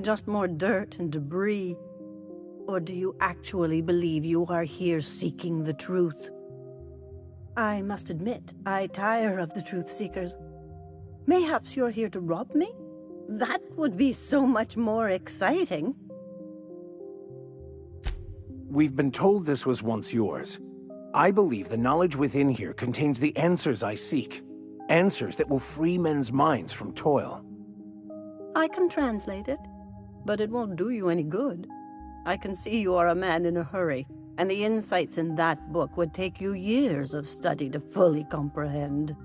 Just more dirt and debris? Or do you actually believe you are here seeking the truth? I must admit, I tire of the truth seekers. Mayhaps you're here to rob me? That would be so much more exciting. We've been told this was once yours. I believe the knowledge within here contains the answers I seek. Answers that will free men's minds from toil. I can translate it, but it won't do you any good. I can see you are a man in a hurry, and the insights in that book would take you years of study to fully comprehend.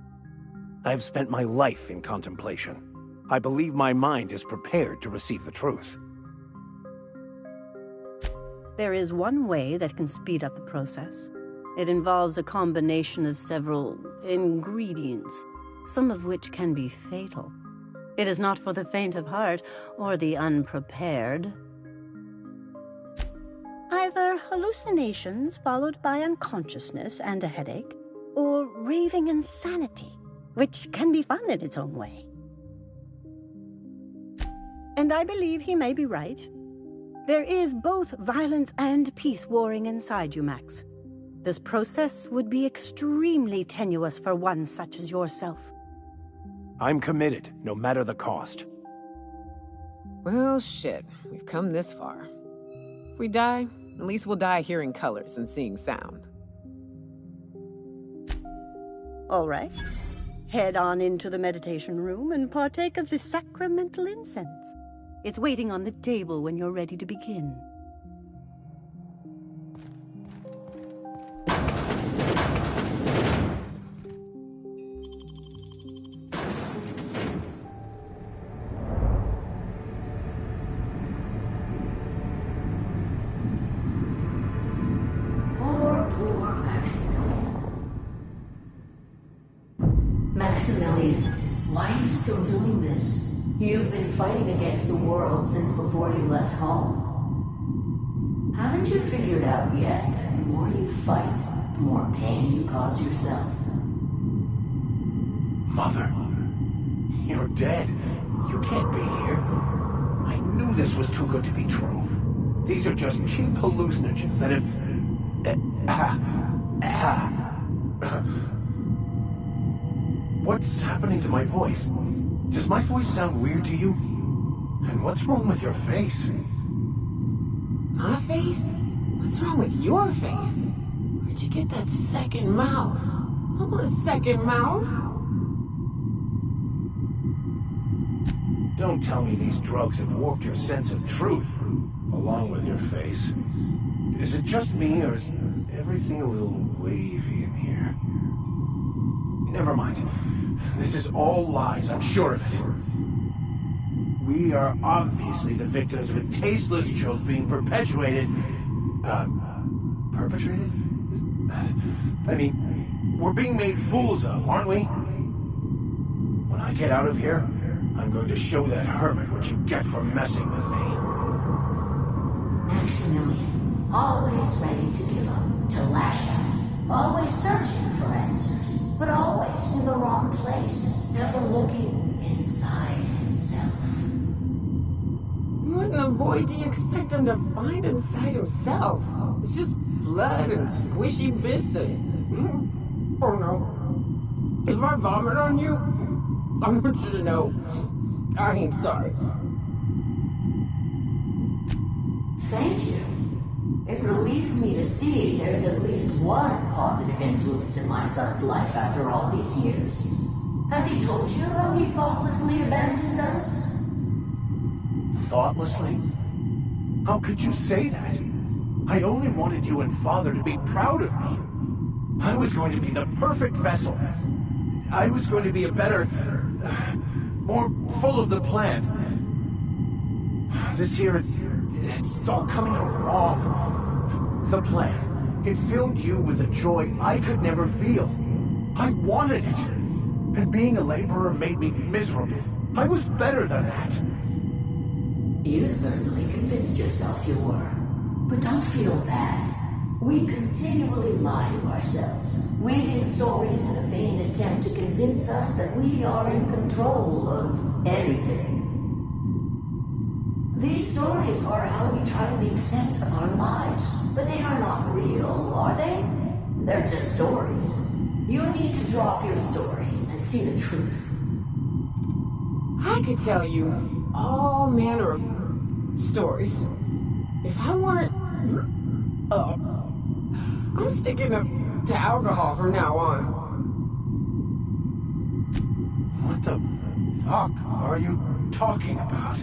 I've spent my life in contemplation. I believe my mind is prepared to receive the truth. There is one way that can speed up the process. It involves a combination of several ingredients, some of which can be fatal. It is not for the faint of heart or the unprepared. Either hallucinations followed by unconsciousness and a headache, or raving insanity, which can be fun in its own way. And I believe he may be right. There is both violence and peace warring inside you, Max. This process would be extremely tenuous for one such as yourself. I'm committed, no matter the cost. Well, shit. We've come this far. If we die, at least we'll die hearing colors and seeing sound. All right. Head on into the meditation room and partake of the sacramental incense. It's waiting on the table when you're ready to begin. Poor Maximilian, why are you still doing this? You've been fighting against the world since before you left home. Haven't you figured out yet that the more you fight, the more pain you cause yourself? Mother, you're dead. You can't be here. I knew this was too good to be true. These are just cheap hallucinogens that have... What's happening to my voice? Does my voice sound weird to you? And what's wrong with your face? My face? What's wrong with your face? Where'd you get that second mouth? I want a second mouth. Don't tell me these drugs have warped your sense of truth, along with your face. Is it just me, or is everything a little wavy in here? Never mind. This is all lies, I'm sure of it. We are obviously the victims of a tasteless joke being perpetuated... perpetrated? I mean, we're being made fools of, aren't we? When I get out of here, I'm going to show that hermit what you get for messing with me. Maximilian, always ready to give up, to lash out. Always searching for answers, but always in the wrong place, never looking inside himself. What in the void do you expect him to find inside himself? It's just blood and squishy bits and... Oh no. If I vomit on you, I want you to know I ain't sorry. Thank you. It relieves me to see there's at least one positive influence in my son's life after all these years. Has he told you how he thoughtlessly abandoned us? Thoughtlessly? How could you say that? I only wanted you and Father to be proud of me. I was going to be the perfect vessel. I was going to be a better... more full of the plan. This here, it's all coming out wrong. The plan, it filled you with a joy I could never feel. I wanted it. And being a laborer made me miserable. I was better than that. You certainly convinced yourself you were. But don't feel bad. We continually lie to ourselves, weaving stories in a vain attempt to convince us that we are in control of anything. These stories are how we try to make sense of our lives, but they are not real, are they? They're just stories. You need to drop your story and see the truth. I could tell you all manner of stories. If I weren't... I'm sticking to alcohol from now on. What the fuck are you talking about?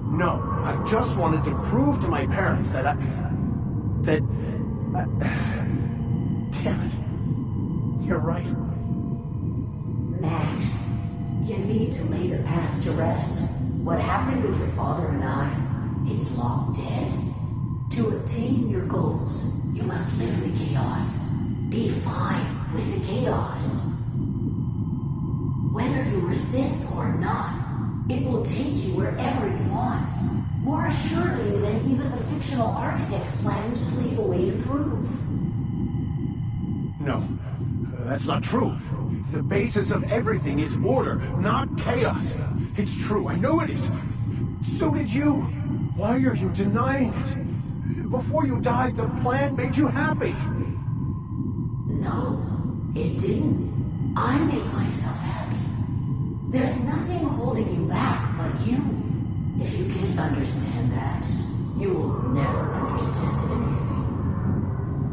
No, I just wanted to prove to my parents that damn it. You're right. Max, you need to lay the past to rest. What happened with your father and I, it's long dead. To attain your goals, you must live in the chaos. Be fine with the chaos. Whether you resist or not, it will take you wherever it wants. More assuredly than even the fictional architect's plan you slave away to prove. No, that's not true. The basis of everything is order, not chaos. It's true, I know it is. So did you. Why are you denying it? Before you died, the plan made you happy. No, it didn't. I made myself happy. There's nothing holding you back but you. If you can't understand that, you will never understand anything.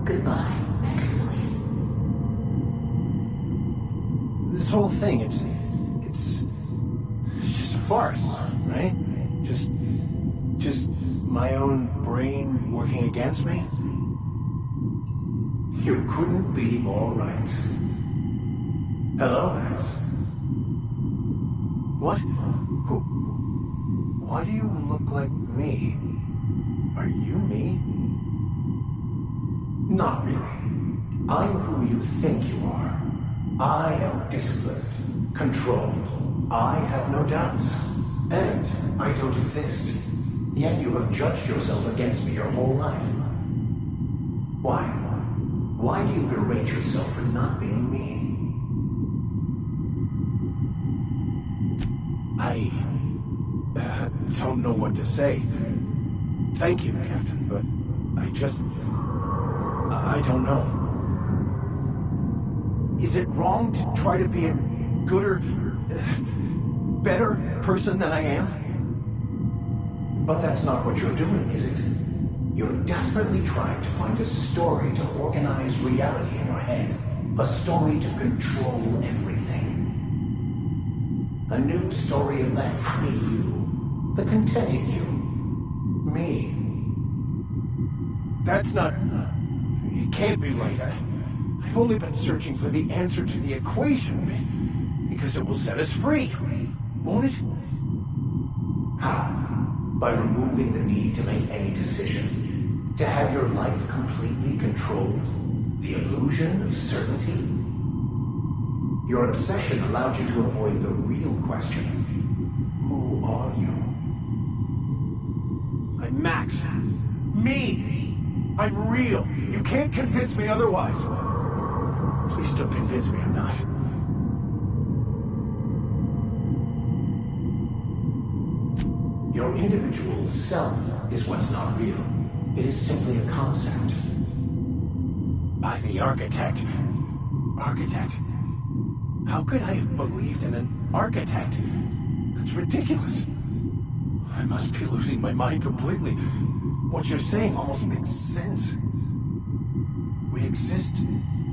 Goodbye, Maximilian. This whole thing, it's just a farce, right? Just my own brain working against me? You couldn't be more right. Hello, Max. What? Who? Why do you look like me? Are you me? Not really. I'm who you think you are. I am disciplined, controlled. I have no doubts. And I don't exist. Yet you have judged yourself against me your whole life. Why? Why do you berate yourself for not being me? I don't know what to say. Thank you, Captain, but I don't know. Is it wrong to try to be a gooder, better person than I am? But that's not what you're doing, is it? You're desperately trying to find a story to organize reality in your head. A story to control everything. A new story of the happy you, the contented you, me. That's not... It can't be right. I've only been searching for the answer to the equation, because it will set us free, won't it? How? By removing the need to make any decision, to have your life completely controlled, the illusion of certainty. Your obsession allowed you to avoid the real question. Who are you? I'm Max. Me! I'm real. You can't convince me otherwise. Please don't convince me I'm not. Your individual self is what's not real. It is simply a concept. By the architect. Architect? How could I have believed in an architect? That's ridiculous. I must be losing my mind completely. What you're saying almost makes sense. We exist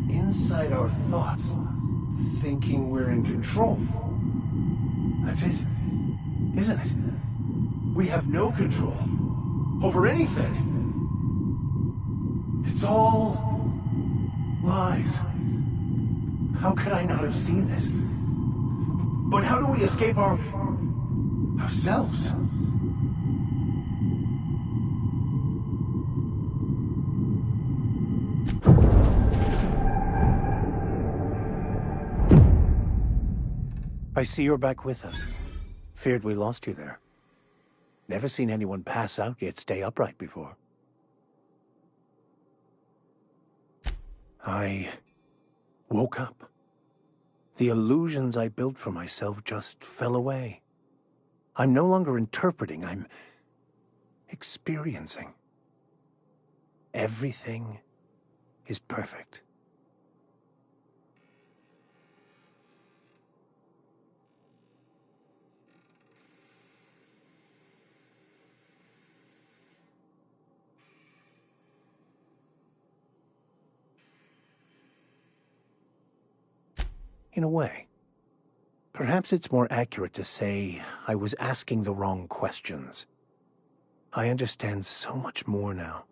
inside our thoughts, thinking we're in control. That's it, isn't it? We have no control over anything. It's all lies. How could I not have seen this? But how do we escape ourselves? I see you're back with us. Feared we lost you there. Never seen anyone pass out yet stay upright before. I woke up. The illusions I built for myself just fell away. I'm no longer interpreting, I'm experiencing. Everything is perfect. In a way. Perhaps it's more accurate to say I was asking the wrong questions. I understand so much more now.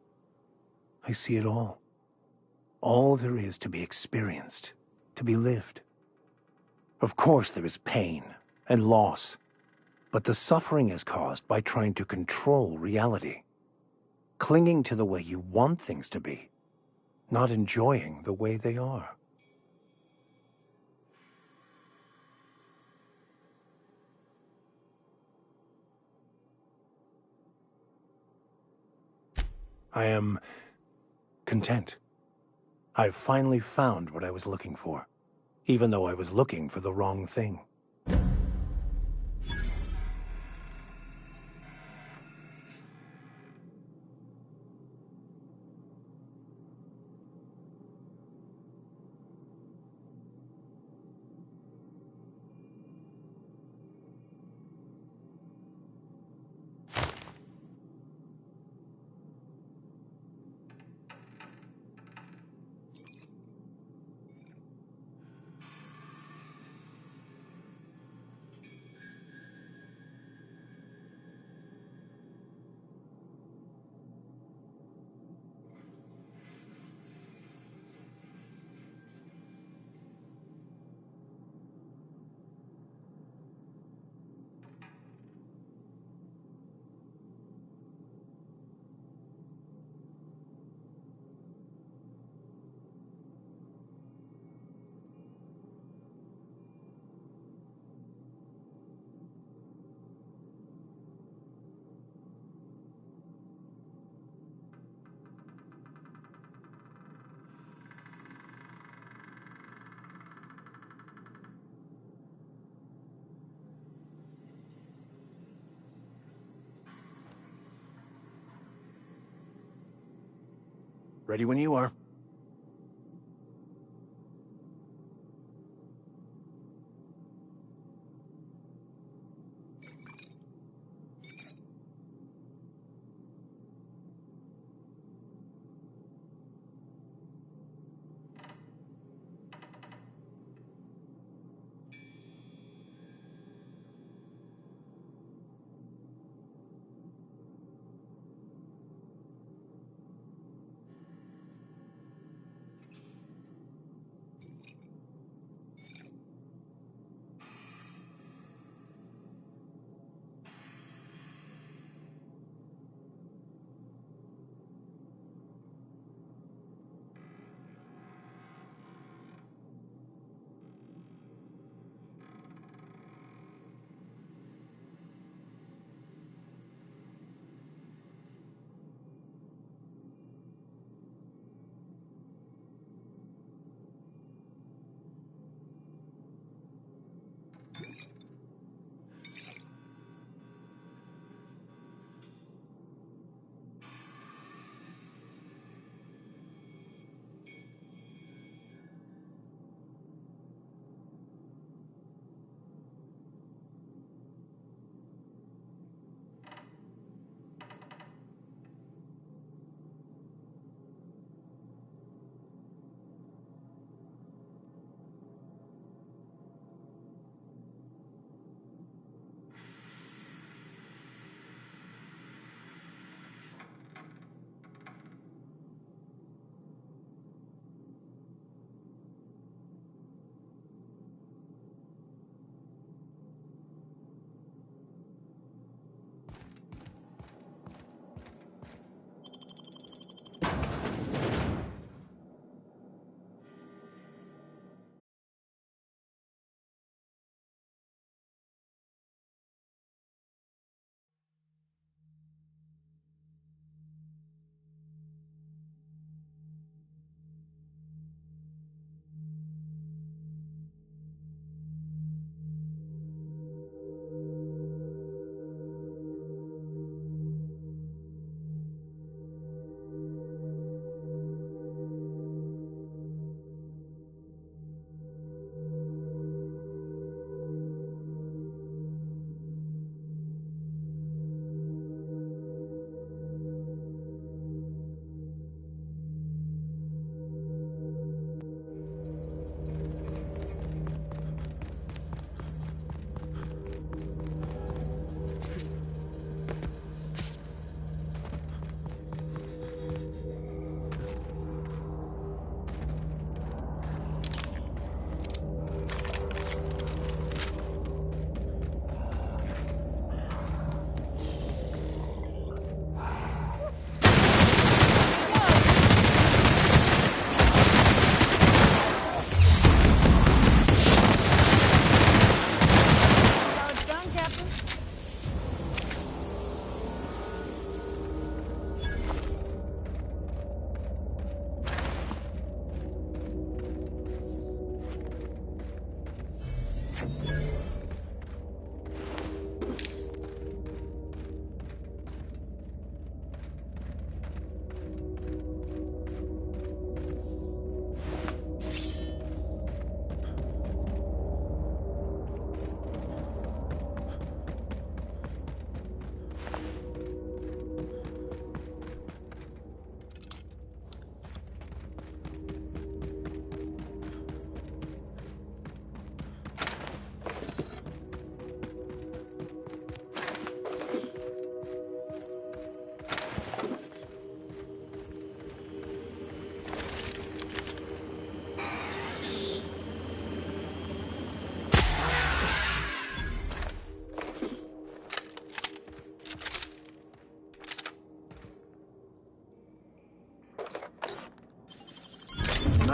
I see it all. All there is to be experienced, to be lived. Of course there is pain and loss, but the suffering is caused by trying to control reality, clinging to the way you want things to be, not enjoying the way they are. I am content. I've finally found what I was looking for, even though I was looking for the wrong thing. Ready when you are.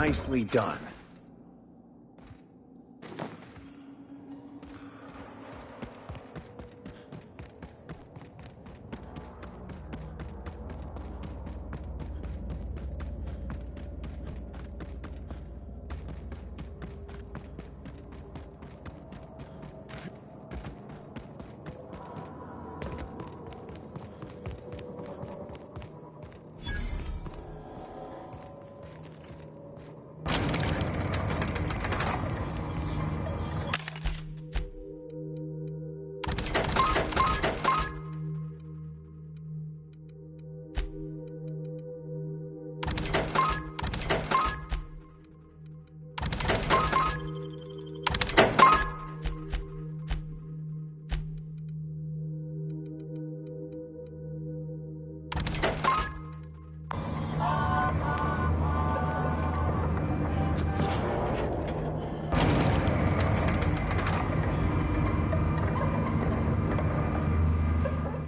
Nicely done.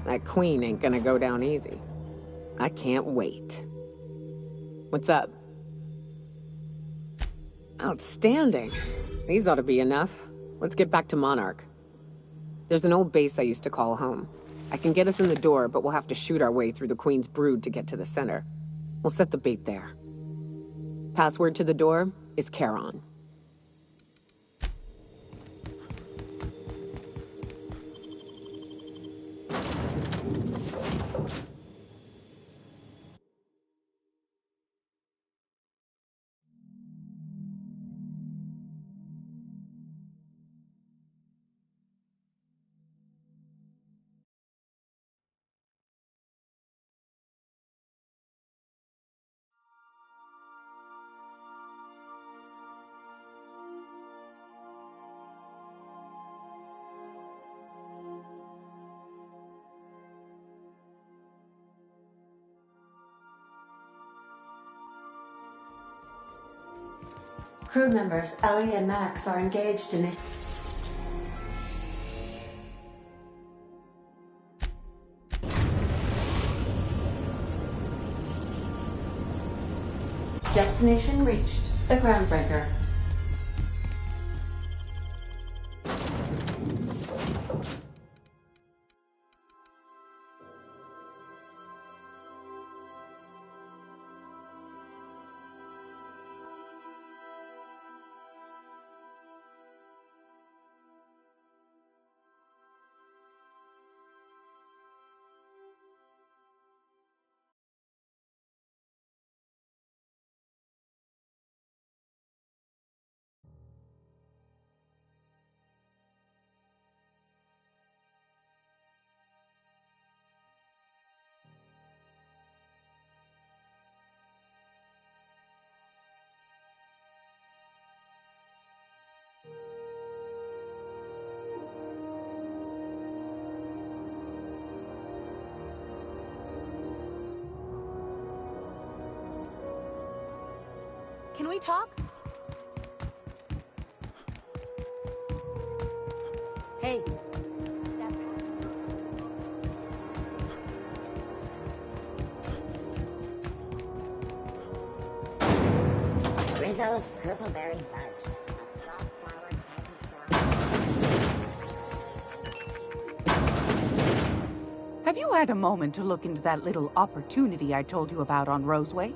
That queen ain't gonna go down easy. I can't wait. What's up? Outstanding. These ought to be enough. Let's get back to Monarch. There's an old base I used to call home. I can get us in the door, but we'll have to shoot our way through the Queen's brood to get to the center. We'll set the bait there. Password to the door is Charon. Crew members Ellie and Max are engaged in it. Destination reached. The Groundbreaker. Can we talk? Hey. Rizzo's Purpleberry Fudge. A soft flower Have you had a moment to look into that little opportunity I told you about on Roseway?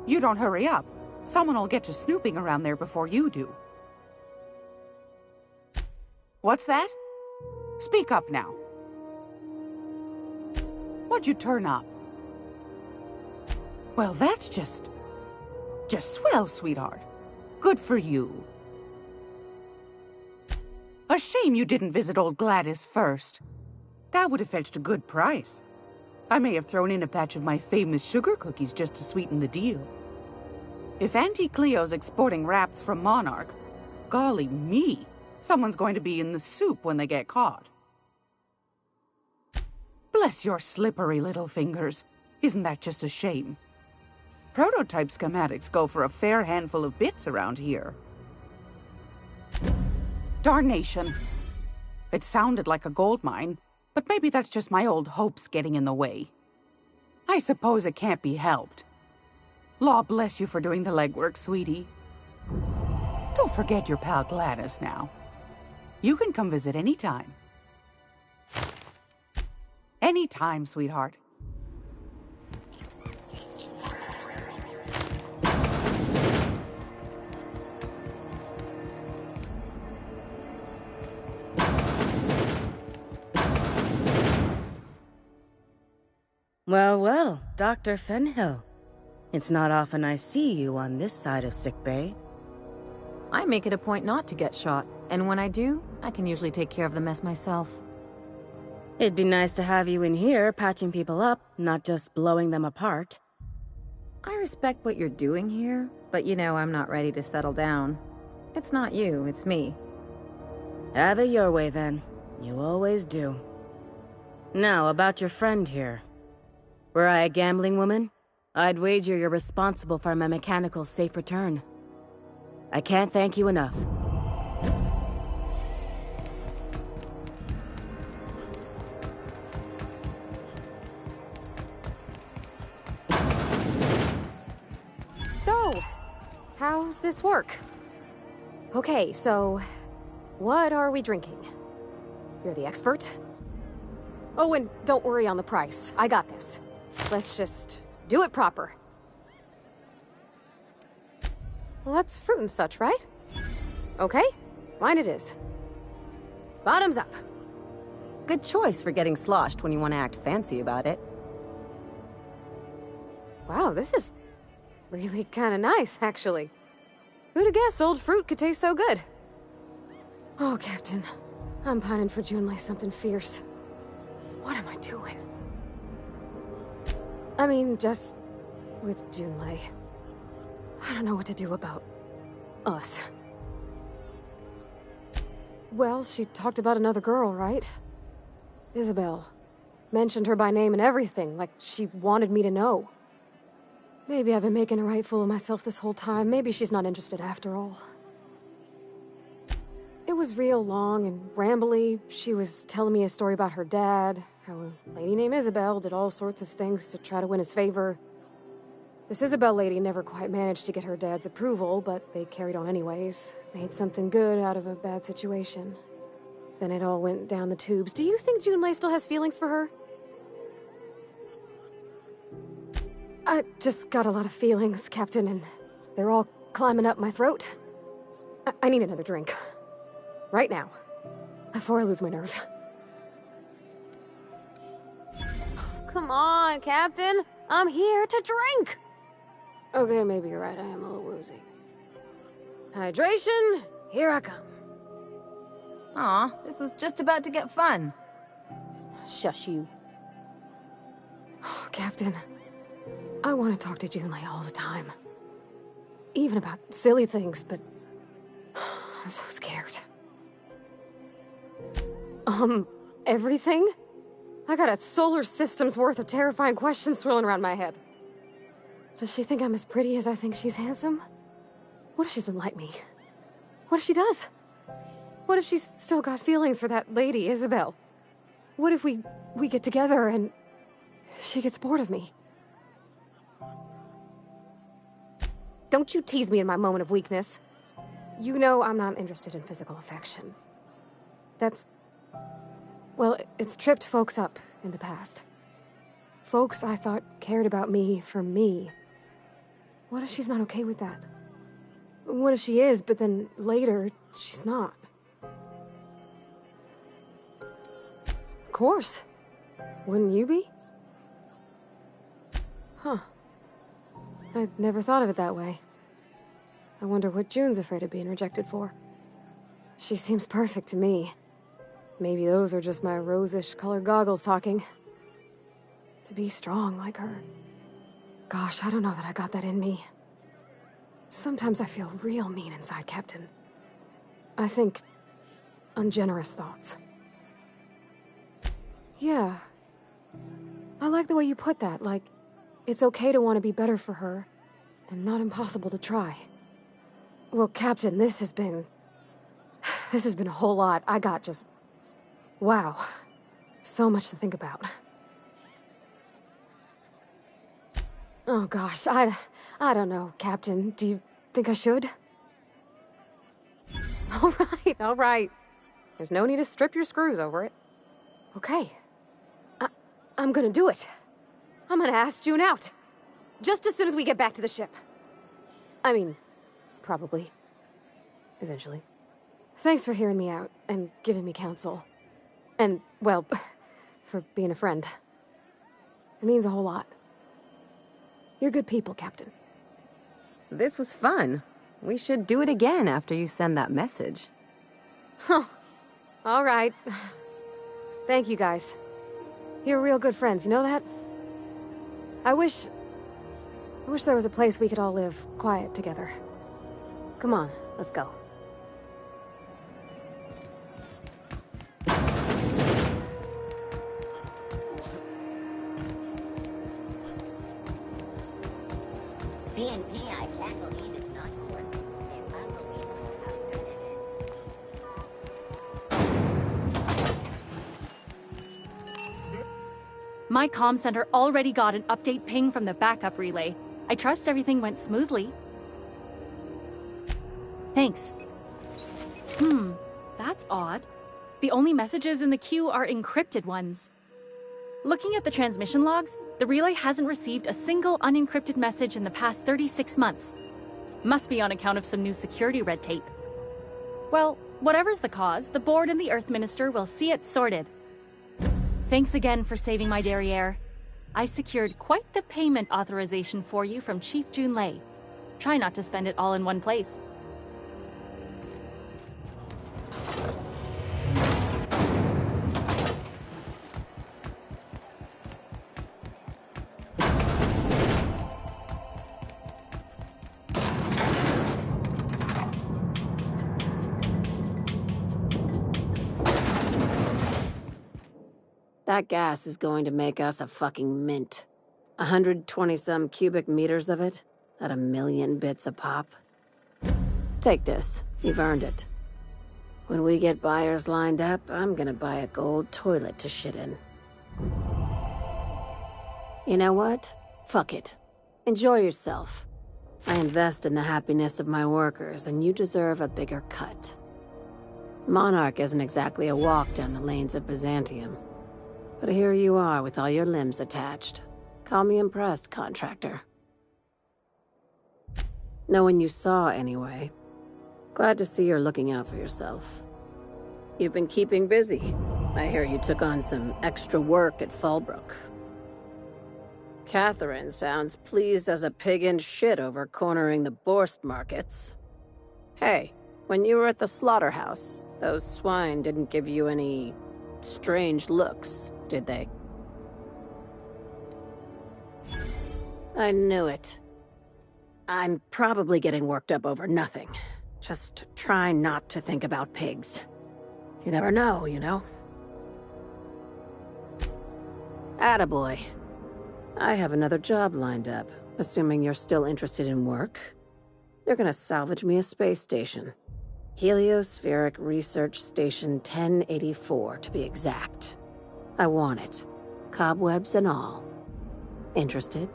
You don't hurry up. Someone will get to snooping around there before you do. What's that? Speak up now. What'd you turn up? Well, that's just swell, sweetheart. Good for you. A shame you didn't visit old Gladys first. That would have fetched a good price. I may have thrown in a batch of my famous sugar cookies just to sweeten the deal. If Auntie Cleo's exporting wraps from Monarch, golly me, someone's going to be in the soup when they get caught. Bless your slippery little fingers. Isn't that just a shame? Prototype schematics go for a fair handful of bits around here. Darnation. It sounded like a gold mine, but maybe that's just my old hopes getting in the way. I suppose it can't be helped. Law bless you for doing the legwork, sweetie. Don't forget your pal Gladys now. You can come visit anytime. Anytime, sweetheart. Well, well, Dr. Fenhill. It's not often I see you on this side of sickbay. I make it a point not to get shot, and when I do, I can usually take care of the mess myself. It'd be nice to have you in here patching people up, not just blowing them apart. I respect what you're doing here, but you know I'm not ready to settle down. It's not you, it's me. Have it your way then. You always do. Now, about your friend here. Were I a gambling woman, I'd wager you're responsible for my mechanical safe return. I can't thank you enough. So, how's this work? Okay, so, what are we drinking? You're the expert? Oh, and don't worry on the price. I got this. Let's just do it proper. Well, that's fruit and such, right? Okay, mine it is. Bottoms up. Good choice for getting sloshed when you want to act fancy about it. Wow, this is really kind of nice, actually. Who'd have guessed old fruit could taste so good? Oh, Captain. I'm pining for Junlei something fierce. What am I doing? I mean, just with Junlei. I don't know what to do about us. Well, she talked about another girl, right? Isabel. Mentioned her by name and everything, like she wanted me to know. Maybe I've been making a right fool of myself this whole time. Maybe she's not interested after all. It was real long and rambly. She was telling me a story about her dad, how a lady named Isabel did all sorts of things to try to win his favor. This Isabel lady never quite managed to get her dad's approval, but they carried on anyways. Made something good out of a bad situation. Then it all went down the tubes. Do you think Junlei still has feelings for her? I just got a lot of feelings, Captain, and they're all climbing up my throat. I need another drink. Right now. Before I lose my nerve. Come on, Captain. I'm here to drink. Okay, maybe you're right. I am a little woozy. Hydration, here I come. Aw, this was just about to get fun. Shush you. Oh, Captain, I want to talk to Junlei all the time. Even about silly things, but I'm so scared. Everything? I got a solar system's worth of terrifying questions swirling around my head. Does she think I'm as pretty as I think she's handsome? What if she doesn't like me? What if she does? What if she's still got feelings for that lady, Isabel? What if we get together and she gets bored of me? Don't you tease me in my moment of weakness. You know I'm not interested in physical affection. That's... well, it's tripped folks up in the past. Folks I thought cared about me for me. What if she's not okay with that? What if she is, but then later, she's not? Of course. Wouldn't you be? Huh. I'd never thought of it that way. I wonder what June's afraid of being rejected for. She seems perfect to me. Maybe those are just my rosish colored goggles talking. To be strong like her. Gosh, I don't know that I got that in me. Sometimes I feel real mean inside, Captain. I think ungenerous thoughts. Yeah. I like the way you put that, like, it's okay to want to be better for her, and not impossible to try. Well, Captain, this has been a whole lot. I got just... wow. So much to think about. Oh gosh, I don't know, Captain. Do you think I should? All right. There's no need to strip your screws over it. Okay. I'm gonna do it. I'm gonna ask June out. Just as soon as we get back to the ship. I mean, probably. Eventually. Thanks for hearing me out and giving me counsel. And, well, for being a friend. It means a whole lot. You're good people, Captain. This was fun. We should do it again after you send that message. Huh. All right. Thank you, guys. You're real good friends, you know that? I wish there was a place we could all live quiet together. Come on, let's go. CNP, I can't believe it's not yours. It's unbelievable how good it is. My comm center already got an update ping from the backup relay. I trust everything went smoothly. Thanks. That's odd. The only messages in the queue are encrypted ones. Looking at the transmission logs, the relay hasn't received a single unencrypted message in the past 36 months. Must be on account of some new security red tape. Well, whatever's the cause, the board and the Earth Minister will see it sorted. Thanks again for saving my derriere. I secured quite the payment authorization for you from Chief Junlei. Try not to spend it all in one place. That gas is going to make us a fucking mint. 120-some cubic meters of it, at 1,000,000 bits a pop. Take this. You've earned it. When we get buyers lined up, I'm gonna buy a gold toilet to shit in. You know what? Fuck it. Enjoy yourself. I invest in the happiness of my workers, and you deserve a bigger cut. Monarch isn't exactly a walk down the lanes of Byzantium. But here you are with all your limbs attached. Call me impressed, contractor. No one you saw, anyway. Glad to see you're looking out for yourself. You've been keeping busy. I hear you took on some extra work at Fallbrook. Catherine sounds pleased as a pig in shit over cornering the Borst markets. Hey, when you were at the slaughterhouse, those swine didn't give you any strange looks, did they? I knew it. I'm probably getting worked up over nothing. Just try not to think about pigs. You never know, you know? Attaboy. I have another job lined up, assuming you're still interested in work. They're gonna salvage me a space station. Heliospheric Research Station 1084, to be exact. I want it. Cobwebs and all. Interested?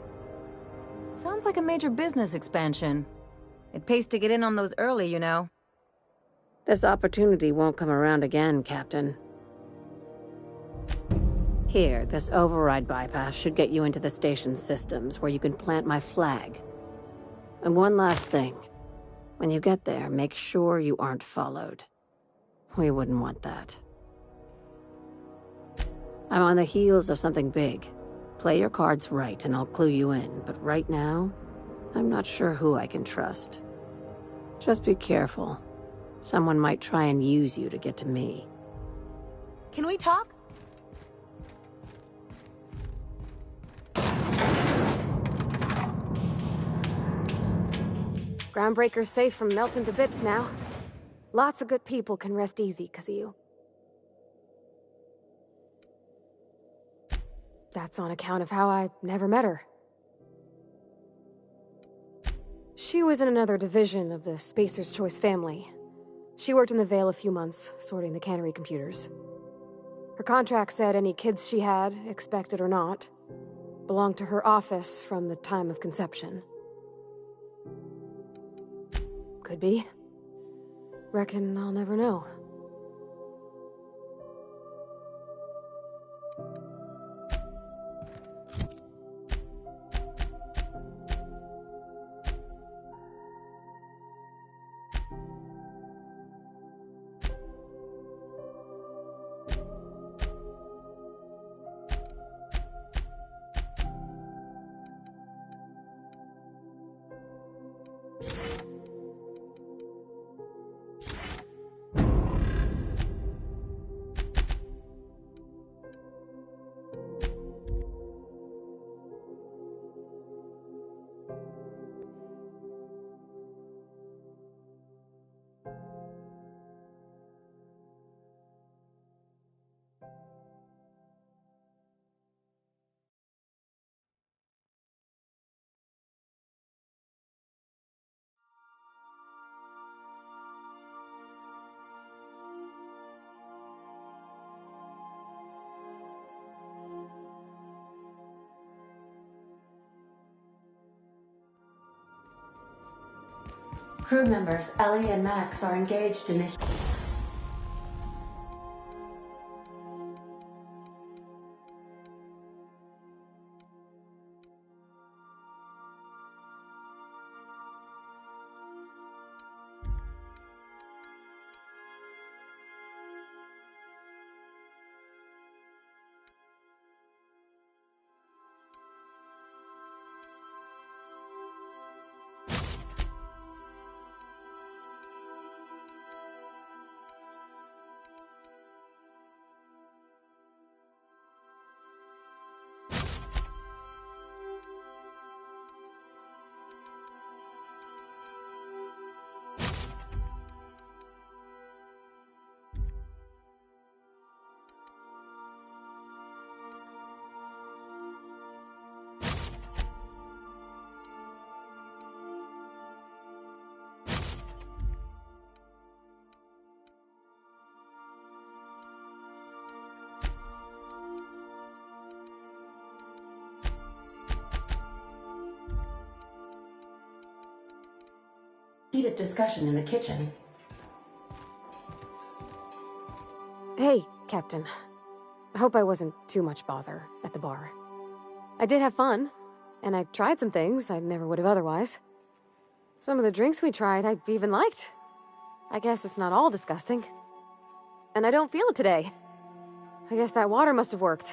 Sounds like a major business expansion. It pays to get in on those early, you know. This opportunity won't come around again, Captain. Here, this override bypass should get you into the station's systems where you can plant my flag. And one last thing. When you get there, make sure you aren't followed. We wouldn't want that. I'm on the heels of something big. Play your cards right and I'll clue you in, but right now, I'm not sure who I can trust. Just be careful. Someone might try and use you to get to me. Can we talk? Groundbreaker's safe from melting to bits now. Lots of good people can rest easy because of you. That's on account of how I never met her. She was in another division of the Spacer's Choice family. She worked in the Vale a few months, sorting the cannery computers. Her contract said any kids she had, expected or not, belonged to her office from the time of conception. Could be. Reckon I'll never know. Crew members Ellie and Max are engaged in a... heated discussion in the kitchen. Hey, Captain. I hope I wasn't too much bother at the bar. I did have fun, and I tried some things I never would have otherwise. Some of the drinks we tried I even liked. I guess it's not all disgusting. And I don't feel it today. I guess that water must have worked.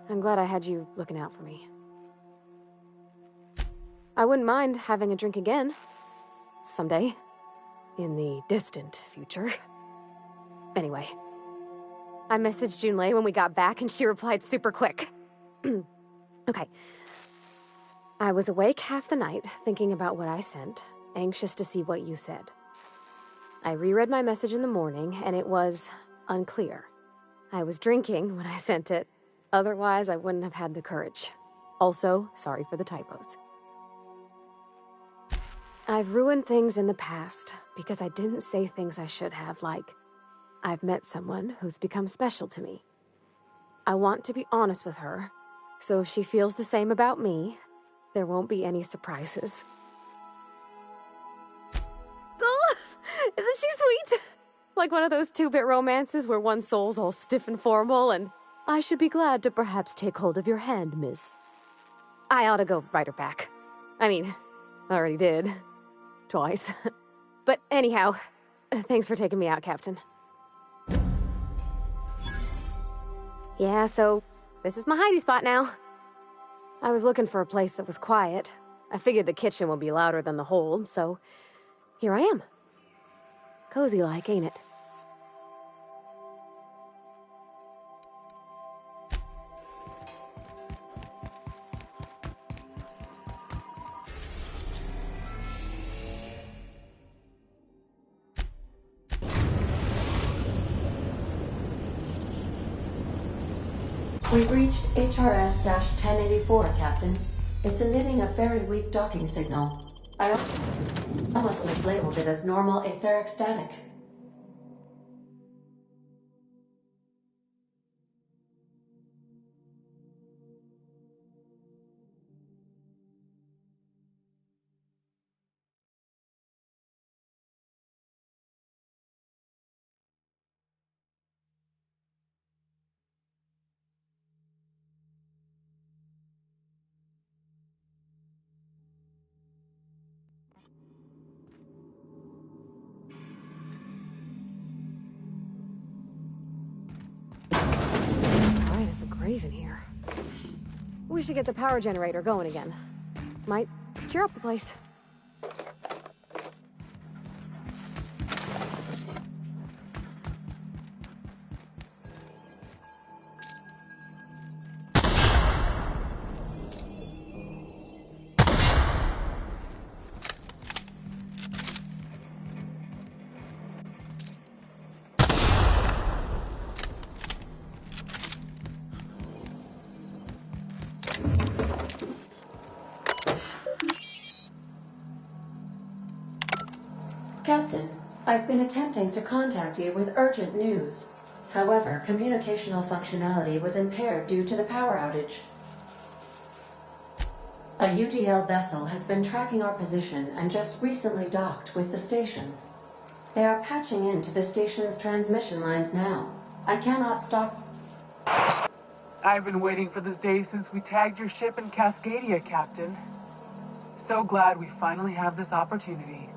I'm glad I had you looking out for me. I wouldn't mind having a drink again. Someday. In the distant future. Anyway. I messaged Junlei when we got back and she replied super quick. Okay. I was awake half the night, thinking about what I sent, anxious to see what you said. I reread my message in the morning, and it was unclear. I was drinking when I sent it. Otherwise, I wouldn't have had the courage. Also, sorry for the typos. I've ruined things in the past because I didn't say things I should have, like, I've met someone who's become special to me. I want to be honest with her, so if she feels the same about me, there won't be any surprises. Oh, isn't she sweet? Like one of those two-bit romances where one soul's all stiff and formal and, I should be glad to perhaps take hold of your hand, miss. I ought to go write her back. I mean, I already did. Twice. But anyhow, thanks for taking me out, Captain. Yeah, so this is my hidey spot now. I was looking for a place that was quiet. I figured the kitchen would be louder than the hold, so here I am. Cozy-like, ain't it? We've reached HRS-1084, Captain. It's emitting a very weak docking signal. I almost mislabeled it as normal etheric static. Raven here. We should get the power generator going again. Might cheer up the place. Captain, I've been attempting to contact you with urgent news. However, communicational functionality was impaired due to the power outage. A UDL vessel has been tracking our position and just recently docked with the station. They are patching into the station's transmission lines now. I cannot stop... I've been waiting for this day since we tagged your ship in Cascadia, Captain. So glad we finally have this opportunity.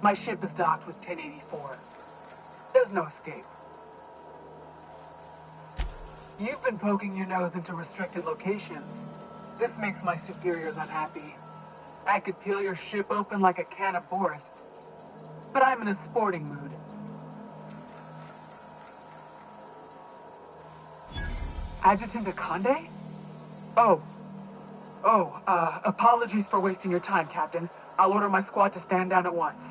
My ship is docked with 1084. There's no escape. You've been poking your nose into restricted locations. This makes my superiors unhappy. I could peel your ship open like a can of Forest. But I'm in a sporting mood. Adjutant Akande? Apologies for wasting your time, Captain. I'll order my squad to stand down at once.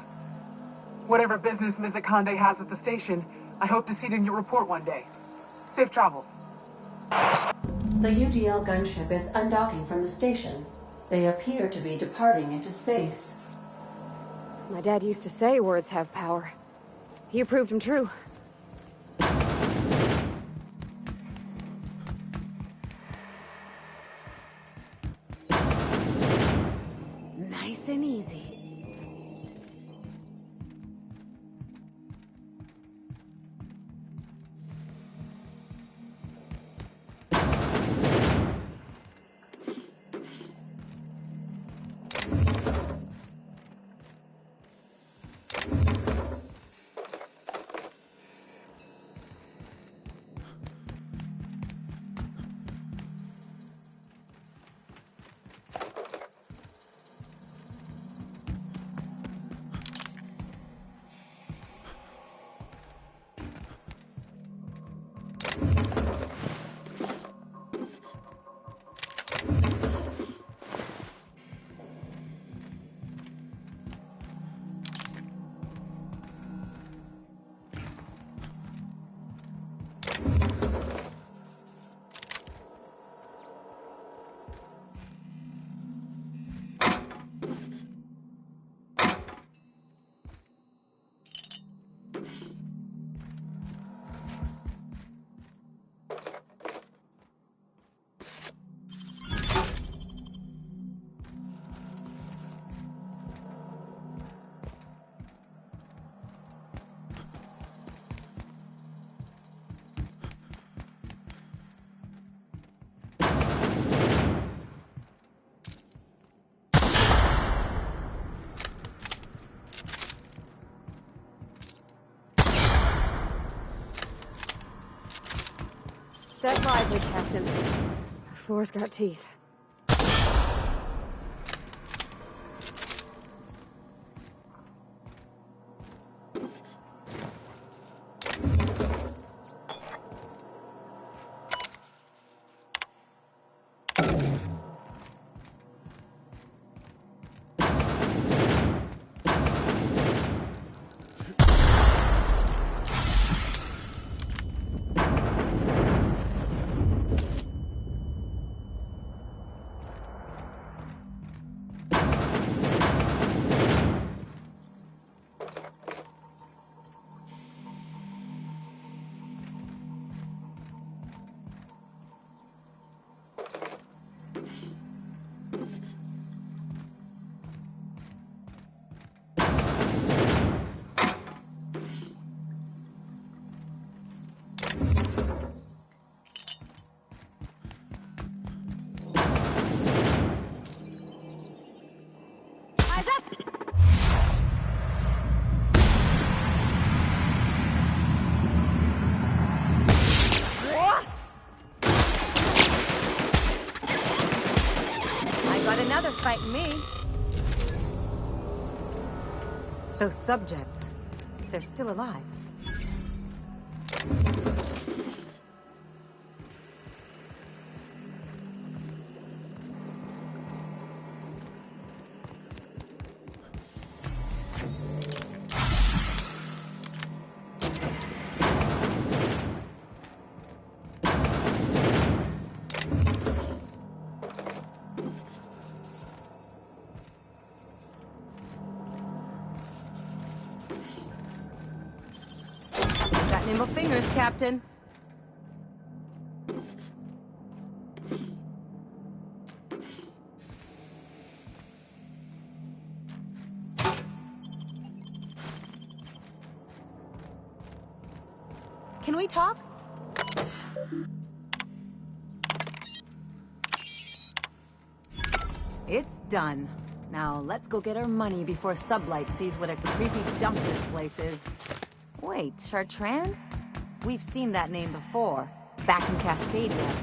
Whatever business Ms. Akande has at the station, I hope to see it in your report one day. Safe travels. The UDL gunship is undocking from the station. They appear to be departing into space. My dad used to say words have power. You proved them true. Nice and easy. Step lively, Captain. The floor's got teeth. fighting me. Those subjects, they're still alive. Got nimble fingers, Captain. Can we talk? It's done. Now let's go get our money before Sublight sees what a creepy dump this place is. Wait, Chartrand? We've seen that name before, back in Cascadia.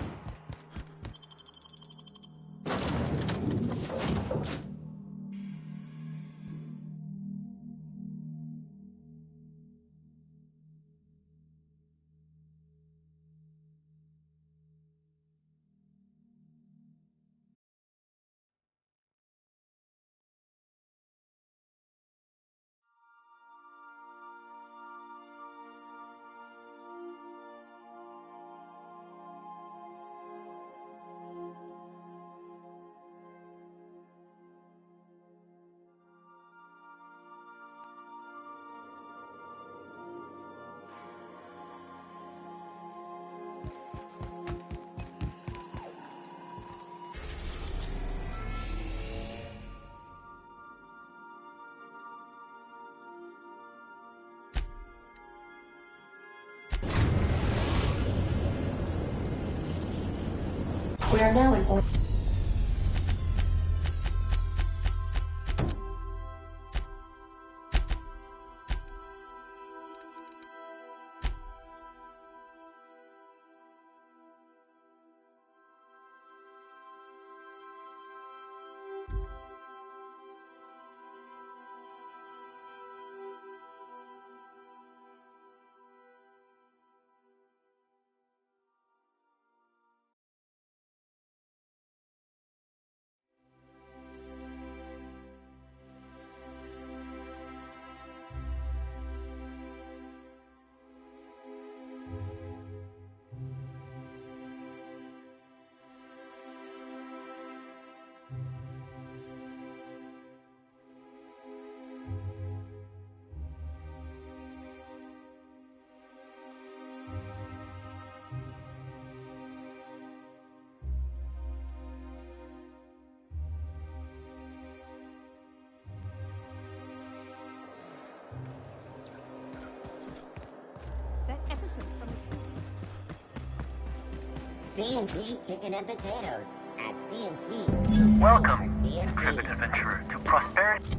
We are now in orbit. C&P Chicken and Potatoes at C&P. Welcome, intrepid adventurer, to prosperity.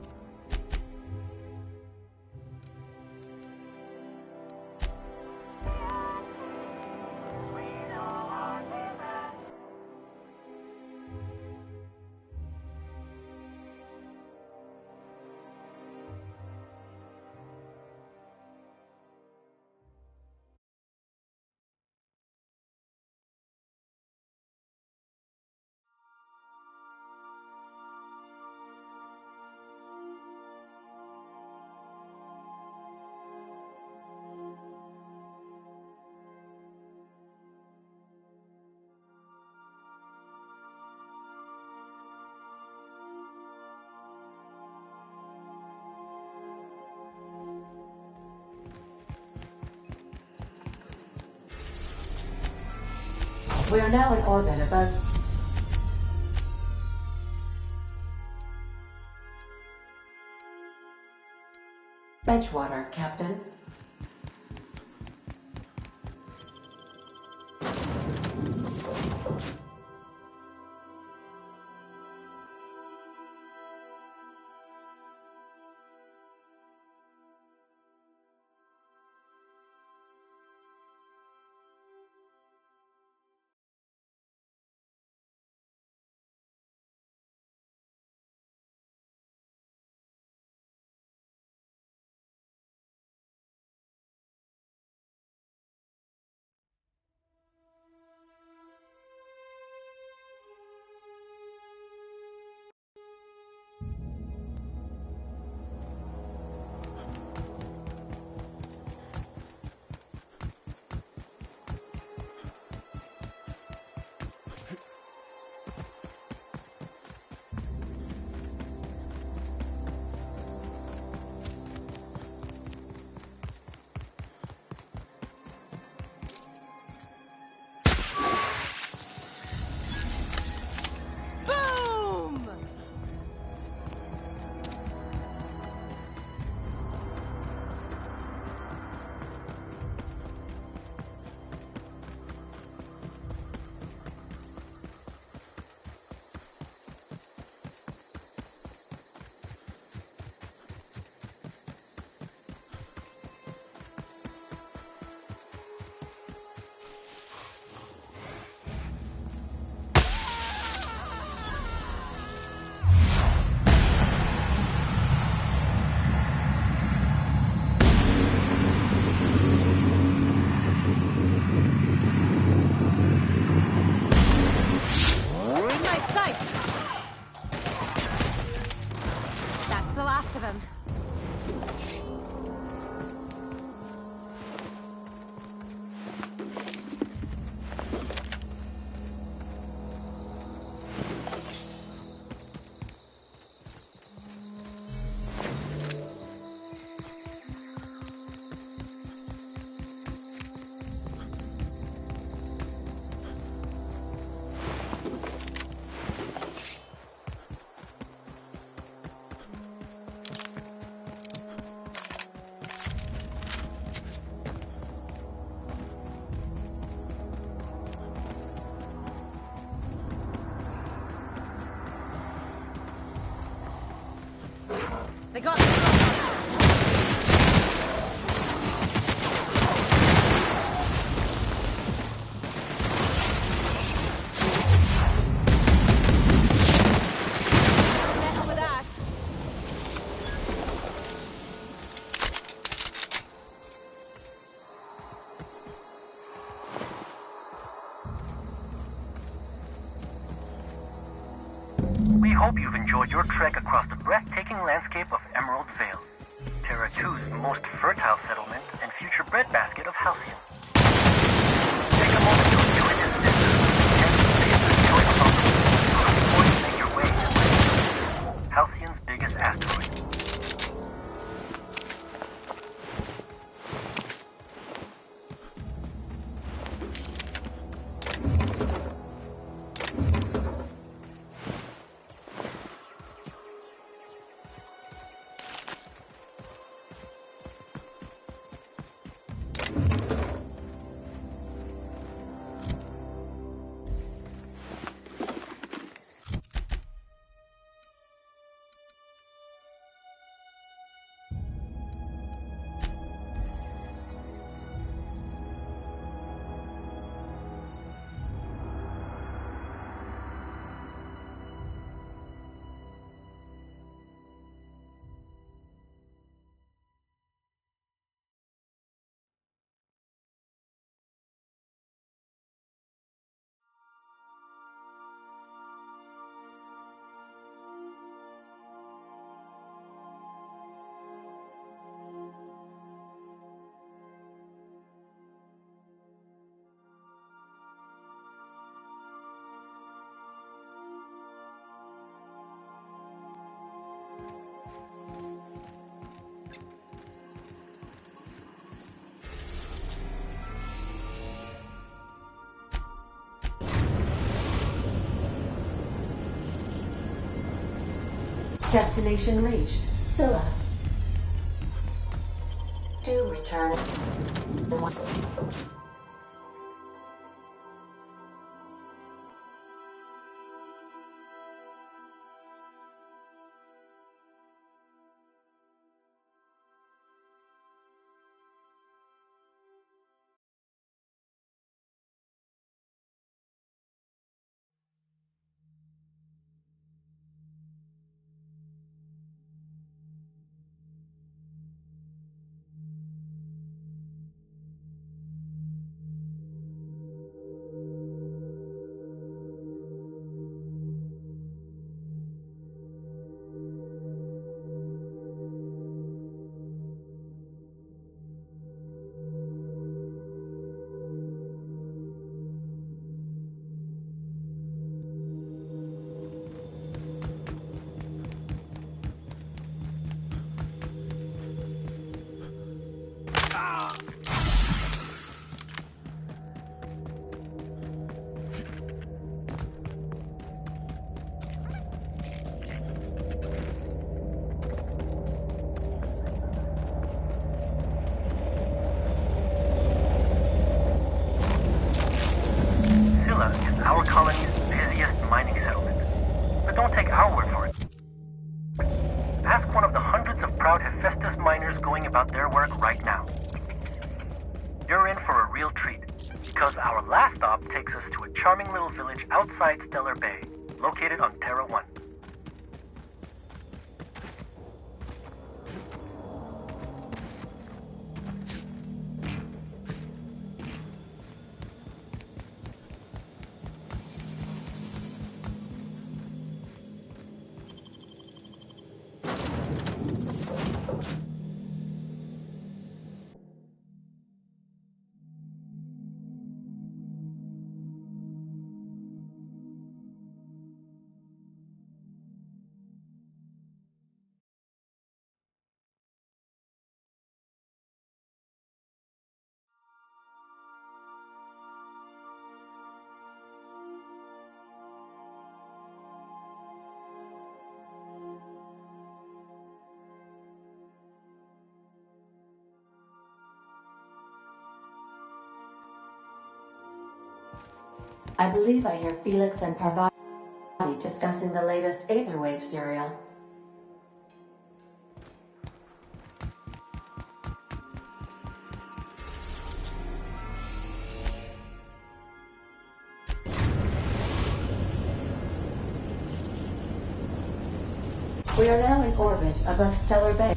We are now in orbit above. Benchwater, Captain. They got We hope you've enjoyed your trek across the breathtaking landscape of Emerald Vale, Terra 2's most fertile settlement and future breadbasket of Halcyon. Take a moment to enjoy this visit and save the joyful opportunity before you make your way to Halcyon's biggest asteroid. Destination reached. Scylla. To return. Our colony's busiest mining settlement. But don't take our word for it. Ask one of the hundreds of proud Hephaestus miners going about their work right now. You're in for a real treat, because our last stop takes us to a charming little village outside Stellar Bay, located on Terra 1. I believe I hear Felix and Parvati discussing the latest Aetherwave serial. We are now in orbit above Stellar Bay.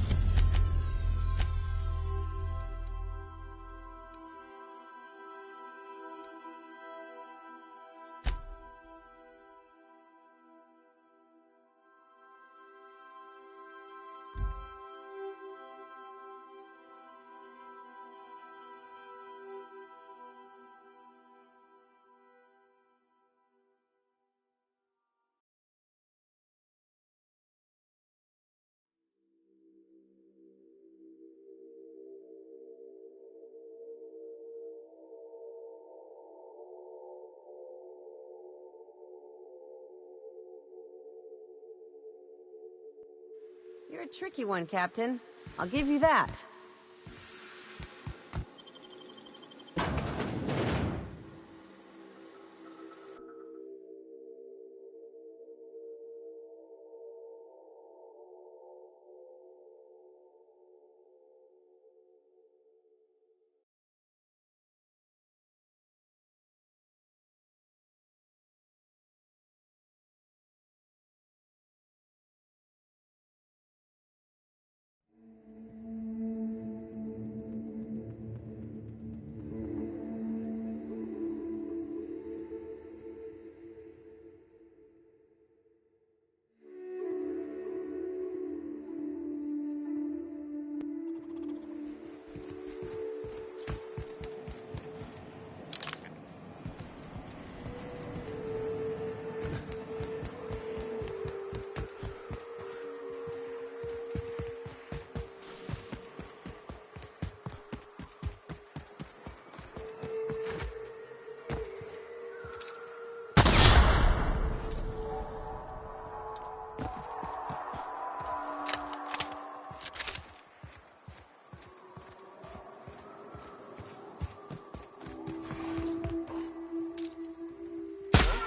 You're a tricky one, Captain. I'll give you that.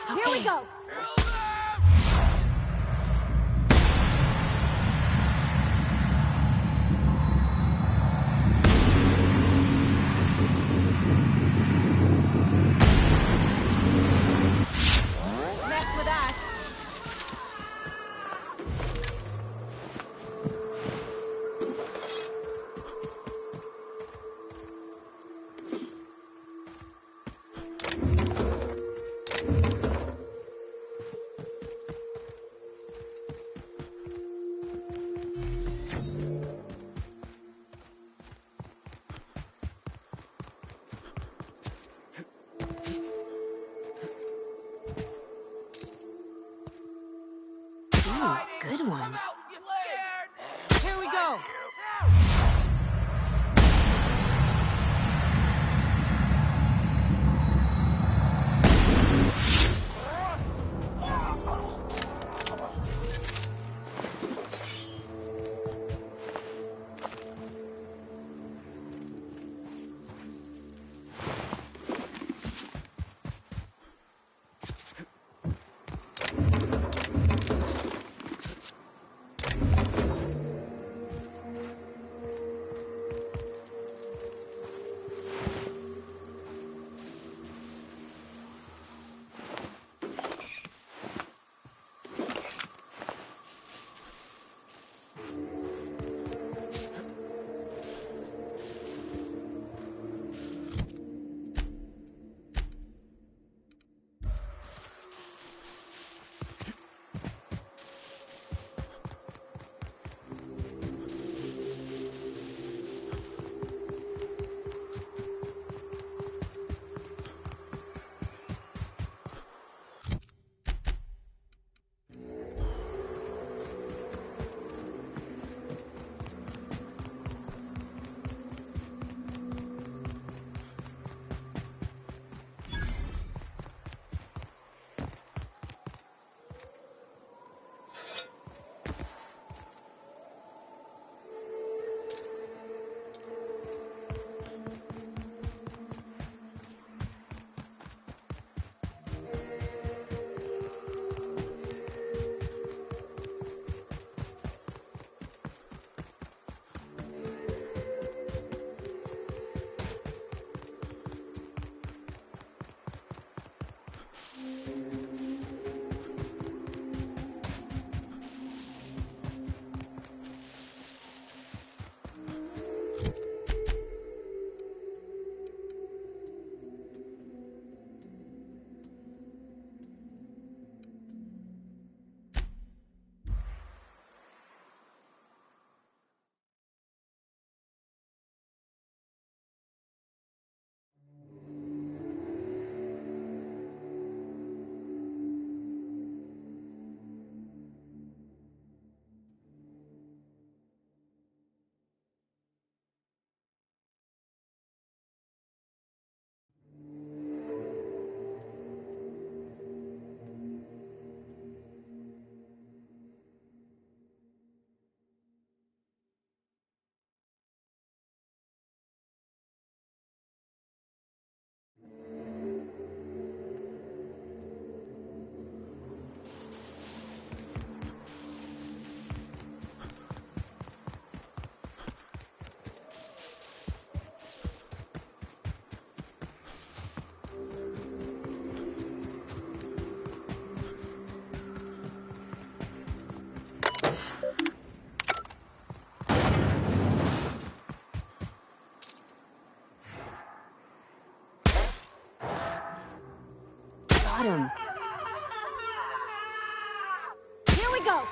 Here we go! Mess with us! Good one. Here we go! got him. Here we go!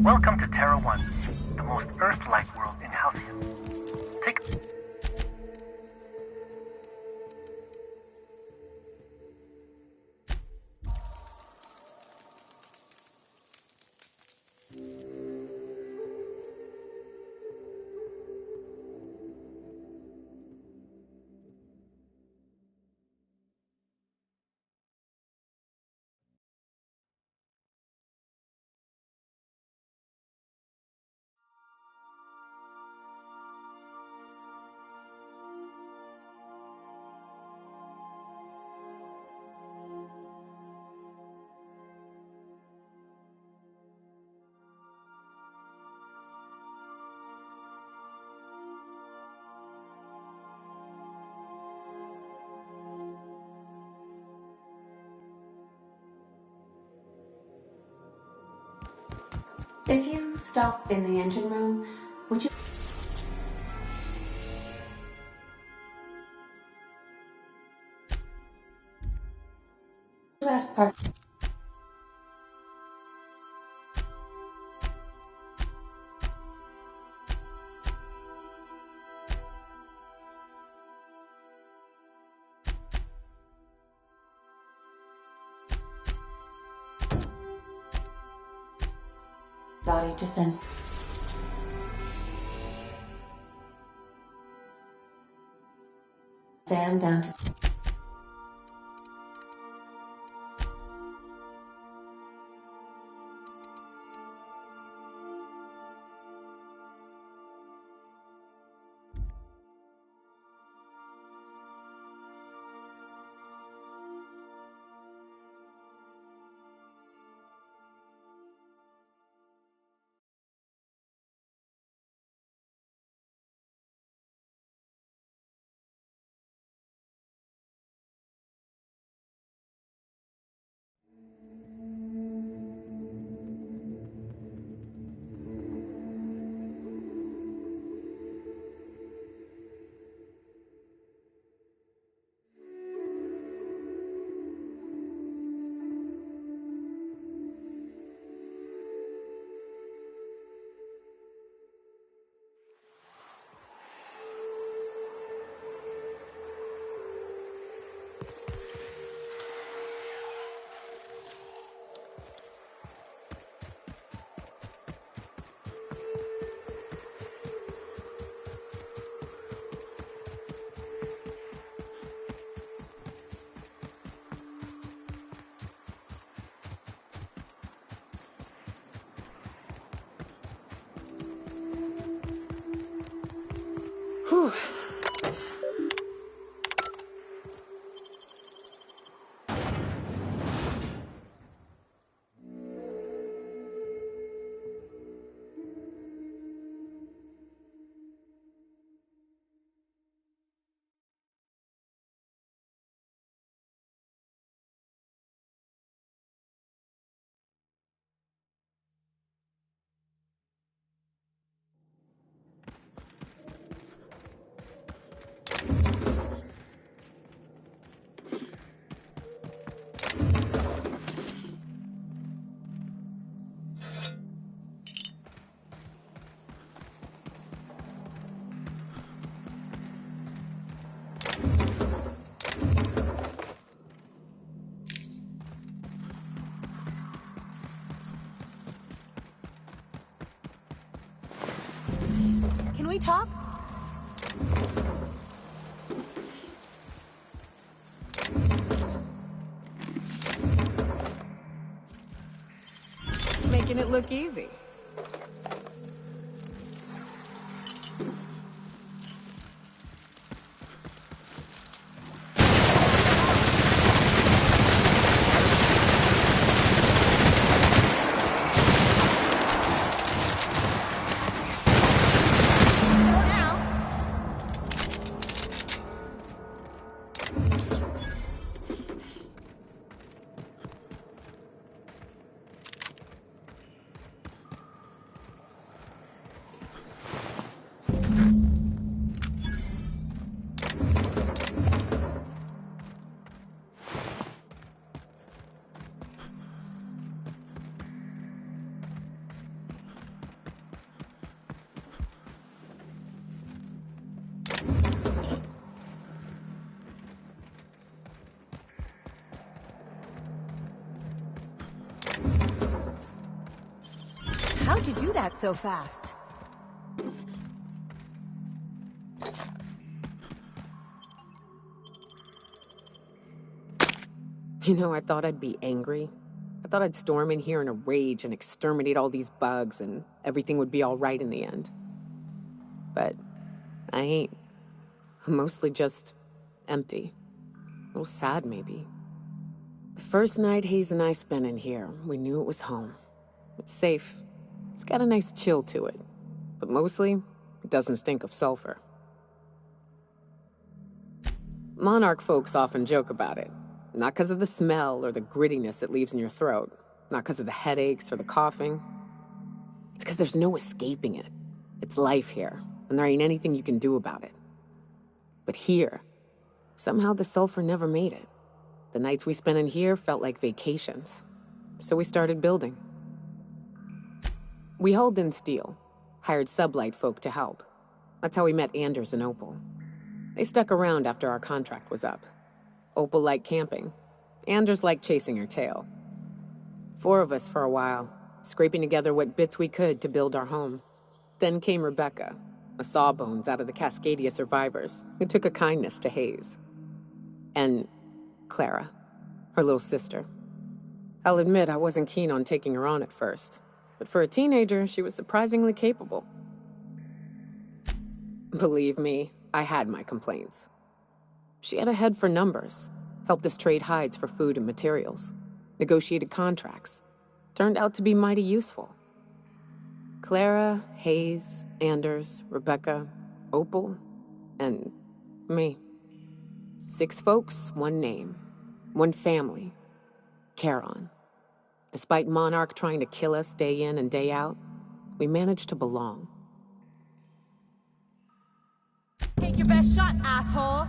Welcome to Terra 1, the most Earth-like world in Halcyon. Take... If you stop in the engine room, would you... ask part... body to sense... Sam down to... Whew. talk? Making it look easy. How'd you do that so fast? You know, I thought I'd be angry. I thought I'd storm in here in a rage and exterminate all these bugs and everything would be all right in the end. But I ain't. I'm mostly just empty. A little sad, maybe. The first night Hayes and I spent in here, we knew it was home. It's safe. It's got a nice chill to it. But mostly, it doesn't stink of sulfur. Monarch folks often joke about it. Not because of the smell or the grittiness it leaves in your throat. Not because of the headaches or the coughing. It's because there's no escaping it. It's life here, and there ain't anything you can do about it. But here, somehow the sulfur never made it. The nights we spent in here felt like vacations. So we started building. We hauled in steel, hired sublight folk to help. That's how we met Anders and Opal. They stuck around after our contract was up. Opal liked camping. Anders liked chasing her tail. 4 of us for a while, scraping together what bits we could to build our home. Then came Rebecca, a sawbones out of the Cascadia survivors, who took a kindness to Hayes. And Clara, her little sister. I'll admit I wasn't keen on taking her on at first, but for a teenager, she was surprisingly capable. Believe me, I had my complaints. She had a head for numbers, helped us trade hides for food and materials, negotiated contracts, turned out to be mighty useful. Clara, Hayes, Anders, Rebecca, Opal, and me. 6 folks, 1 name, 1 family, Charon. Despite Monarch trying to kill us day in and day out, we managed to belong. Take your best shot, asshole!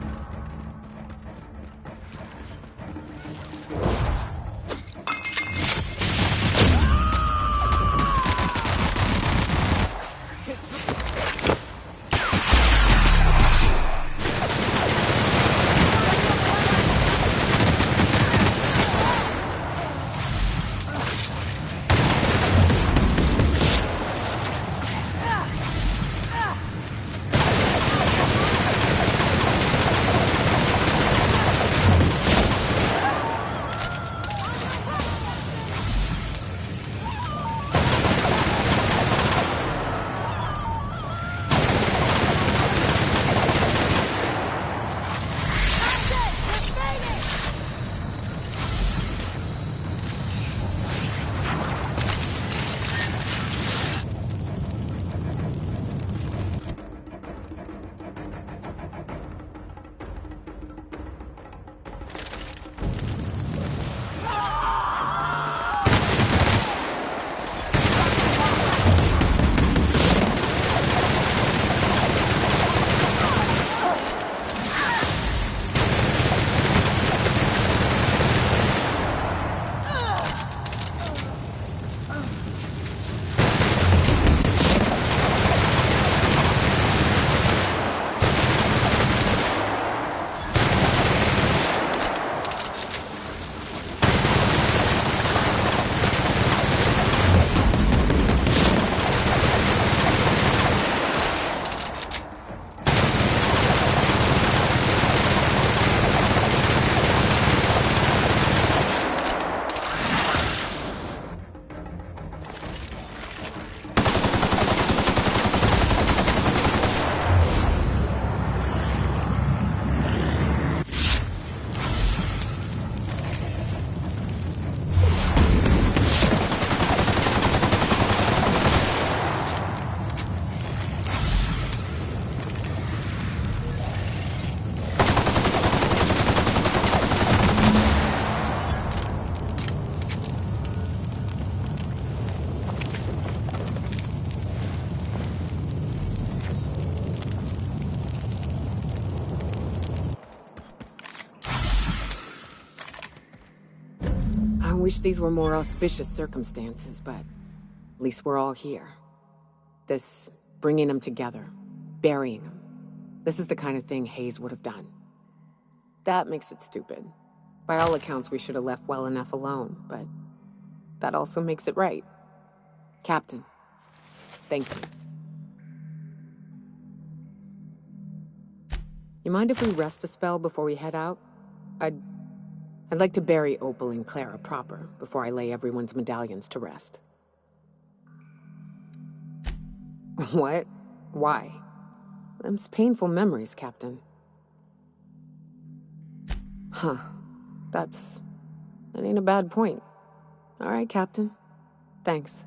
wish these were more auspicious circumstances, but at least we're all here. This bringing them together, burying them. This is the kind of thing Hayes would have done. That makes it stupid. By all accounts, we should have left well enough alone, but that also makes it right. Captain, thank you. You mind if we rest a spell before we head out? I'd like to bury Opal and Clara proper before I lay everyone's medallions to rest. What? Why? Them's painful memories, Captain. Huh. That ain't a bad point. All right, Captain. Thanks.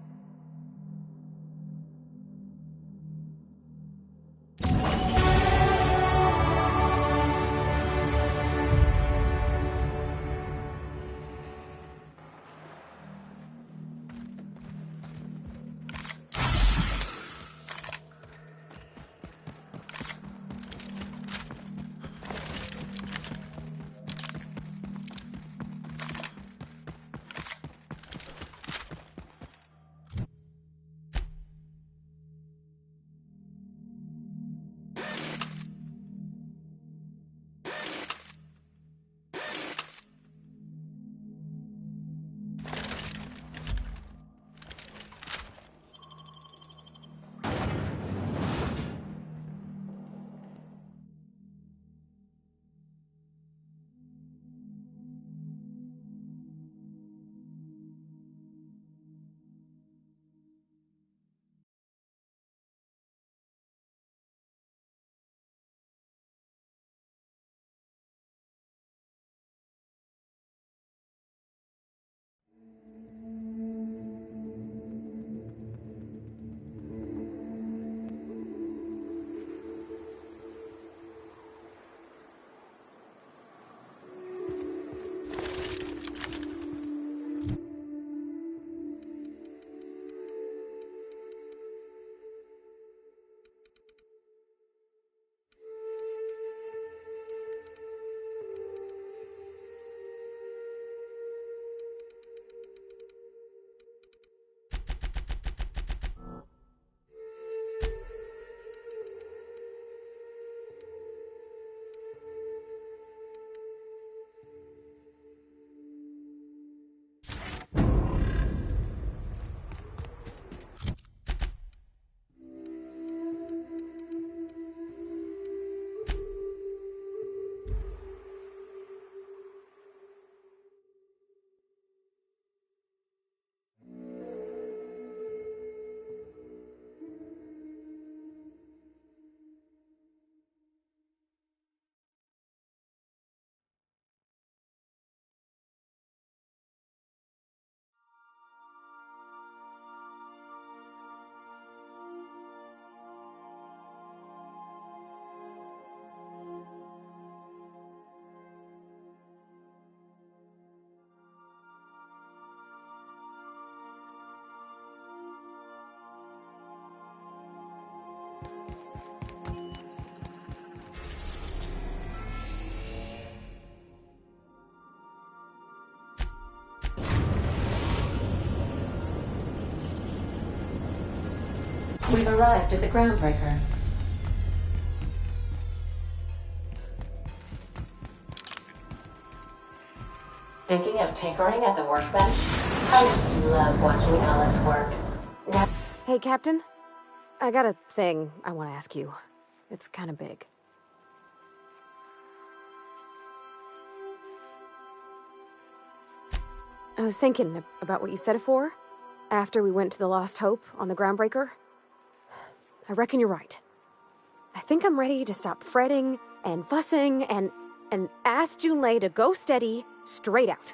We've arrived at the Groundbreaker. Thinking of tinkering at the workbench? I love watching Alice work. Now Hey, Captain. I got a thing I want to ask you. It's kind of big. I was thinking about what you said before, after we went to the Lost Hope on the Groundbreaker. I reckon you're right. I think I'm ready to stop fretting and fussing and ask Junlei to go steady, straight out.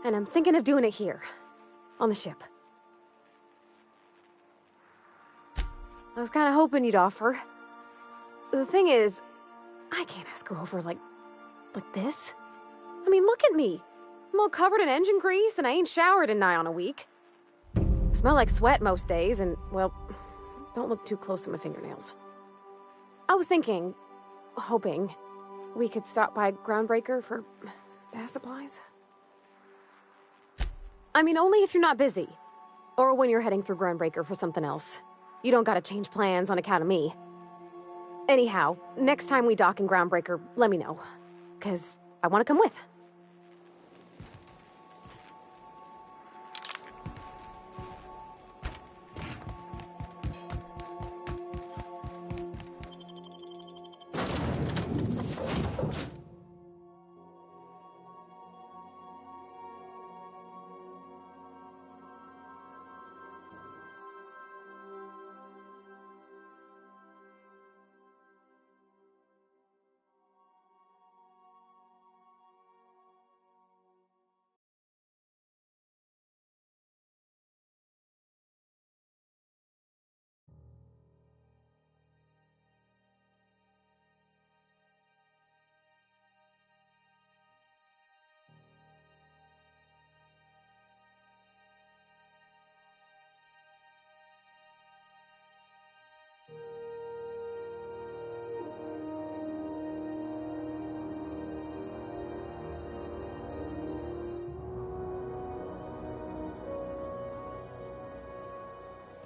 And I'm thinking of doing it here, on the ship. I was kind of hoping you'd offer. The thing is, I can't ask her over like this. I mean, look at me. I'm all covered in engine grease and I ain't showered in nigh on a week. I smell like sweat most days and, well, don't look too close at my fingernails. I was hoping, we could stop by Groundbreaker for bath supplies. I mean, only if you're not busy. Or when you're heading through Groundbreaker for something else. You don't gotta change plans on account of me. Anyhow, next time we dock in Groundbreaker, let me know. 'Cause I want to come with.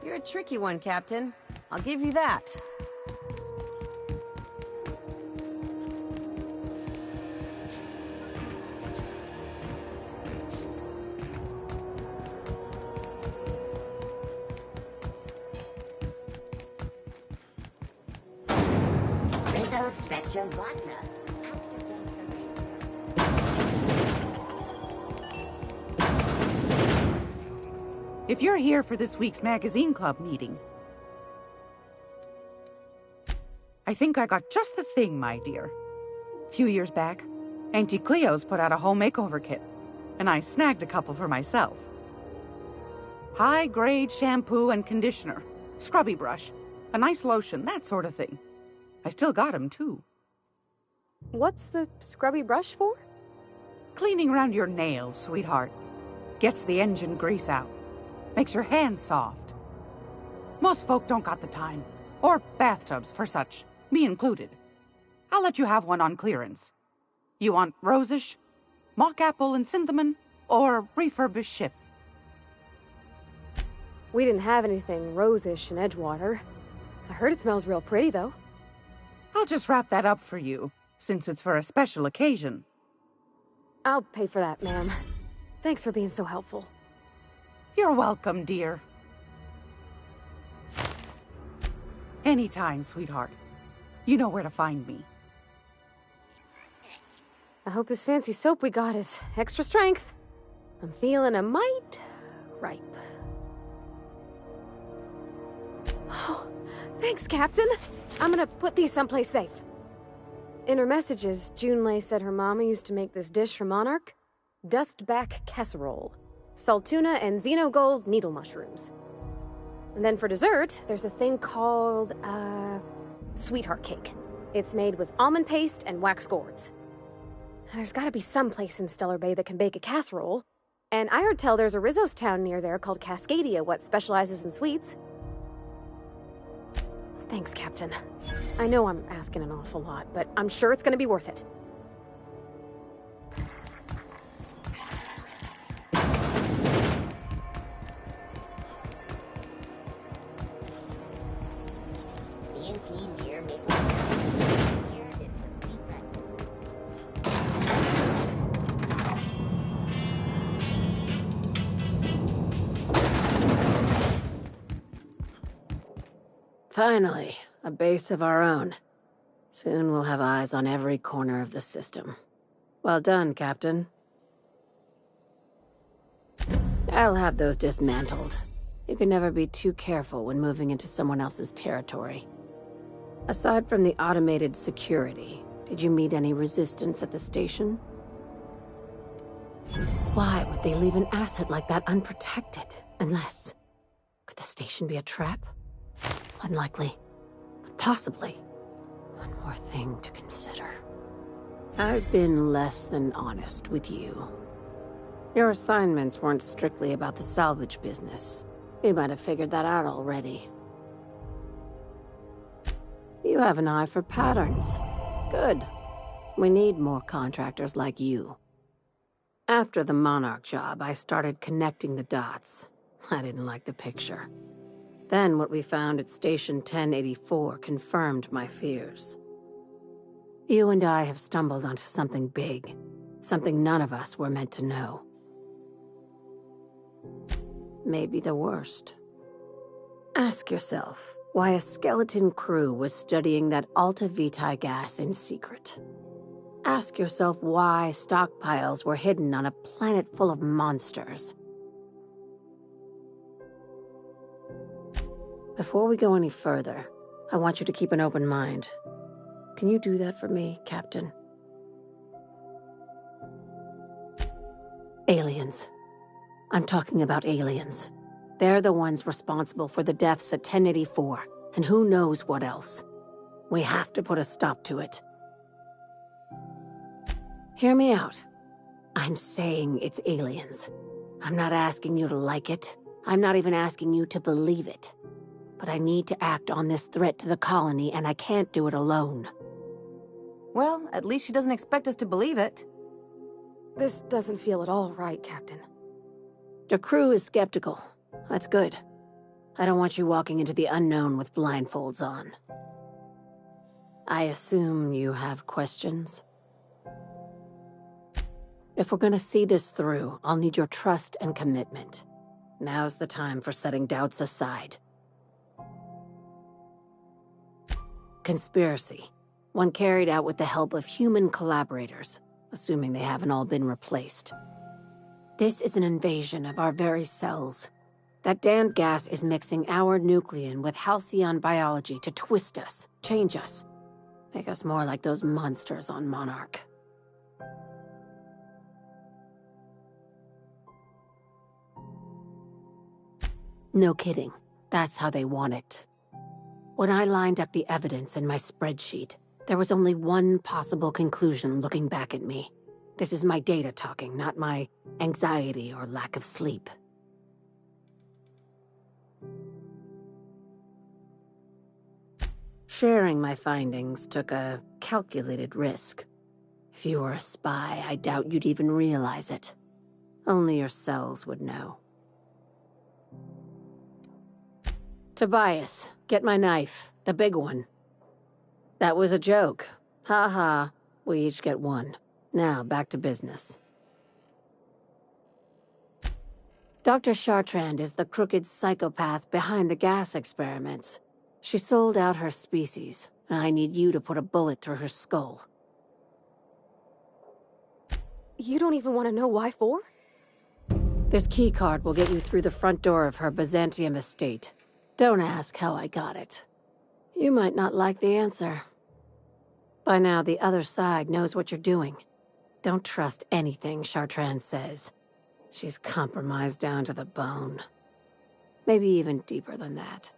You're a tricky one, Captain. I'll give you that. Rizzo Spectrum Vodka. If you're here for this week's magazine club meeting, I think I got just the thing, my dear. A few years back, Auntie Cleo's put out a home makeover kit, and I snagged a couple for myself. High-grade shampoo and conditioner, scrubby brush, a nice lotion, that sort of thing. I still got 'em, too. What's the scrubby brush for? Cleaning around your nails, sweetheart. Gets the engine grease out. Makes your hands soft. Most folk don't got the time. Or bathtubs for such, me included. I'll let you have one on clearance. You want rosish, mock apple and cinnamon, or refurbished ship? We didn't have anything rosish in Edgewater. I heard it smells real pretty, though. I'll just wrap that up for you, since it's for a special occasion. I'll pay for that, ma'am. Thanks for being so helpful. You're welcome, dear. Anytime, sweetheart. You know where to find me. I hope this fancy soap we got is extra strength. I'm feeling a mite ripe. Oh, thanks, Captain. I'm gonna put these someplace safe. In her messages, Junlei said her mama used to make this dish for Monarch. Dustback casserole. Saltuna and Xenogold needle mushrooms. And then for dessert, there's a thing called, sweetheart cake. It's made with almond paste and wax gourds. There's gotta be some place in Stellar Bay that can bake a casserole. And I heard tell there's a Rizzo's town near there called Cascadia what specializes in sweets. Thanks, Captain. I know I'm asking an awful lot, but I'm sure it's gonna be worth it. Finally, a base of our own. Soon we'll have eyes on every corner of the system. Well done, Captain. I'll have those dismantled. You can never be too careful when moving into someone else's territory. Aside from the automated security, did you meet any resistance at the station? Why would they leave an asset like that unprotected? Unless... could the station be a trap? Unlikely, but possibly. One more thing to consider. I've been less than honest with you. Your assignments weren't strictly about the salvage business. You might have figured that out already. You have an eye for patterns. Good. We need more contractors like you. After the Monarch job, I started connecting the dots. I didn't like the picture. Then what we found at Station 1084 confirmed my fears. You and I have stumbled onto something big. Something none of us were meant to know. Maybe the worst. Ask yourself why a skeleton crew was studying that Alta Vitae gas in secret. Ask yourself why stockpiles were hidden on a planet full of monsters. Before we go any further, I want you to keep an open mind. Can you do that for me, Captain? Aliens. I'm talking about aliens. They're the ones responsible for the deaths at 1084, and who knows what else. We have to put a stop to it. Hear me out. I'm saying it's aliens. I'm not asking you to like it. I'm not even asking you to believe it. But I need to act on this threat to the colony, and I can't do it alone. Well, at least she doesn't expect us to believe it. This doesn't feel at all right, Captain. The crew is skeptical. That's good. I don't want you walking into the unknown with blindfolds on. I assume you have questions? If we're gonna see this through, I'll need your trust and commitment. Now's the time for setting doubts aside. Conspiracy. One carried out with the help of human collaborators, assuming they haven't all been replaced. This is an invasion of our very cells. That damned gas is mixing our nucleon with halcyon biology to twist us, change us, make us more like those monsters on Monarch. No kidding. That's how they want it. When I lined up the evidence in my spreadsheet, there was only one possible conclusion looking back at me. This is my data talking, not my anxiety or lack of sleep. Sharing my findings took a calculated risk. If you were a spy, I doubt you'd even realize it. Only your cells would know. Tobias, get my knife. The big one. That was a joke. Ha ha. We each get one. Now, back to business. Dr. Chartrand is the crooked psychopath behind the gas experiments. She sold out her species. I need you to put a bullet through her skull. You don't even want to know why for? This keycard will get you through the front door of her Byzantium estate. Don't ask how I got it. You might not like the answer. By now, the other side knows what you're doing. Don't trust anything Chartrand says. She's compromised down to the bone. Maybe even deeper than that.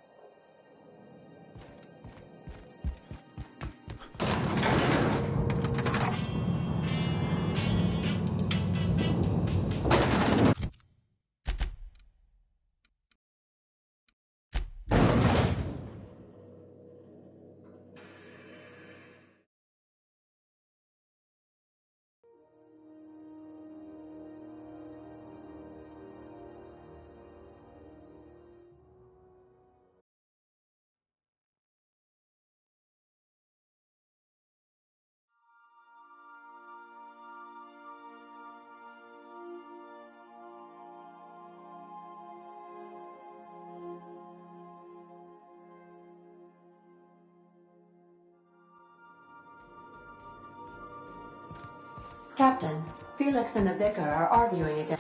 Captain, Felix and the Vicar are arguing again.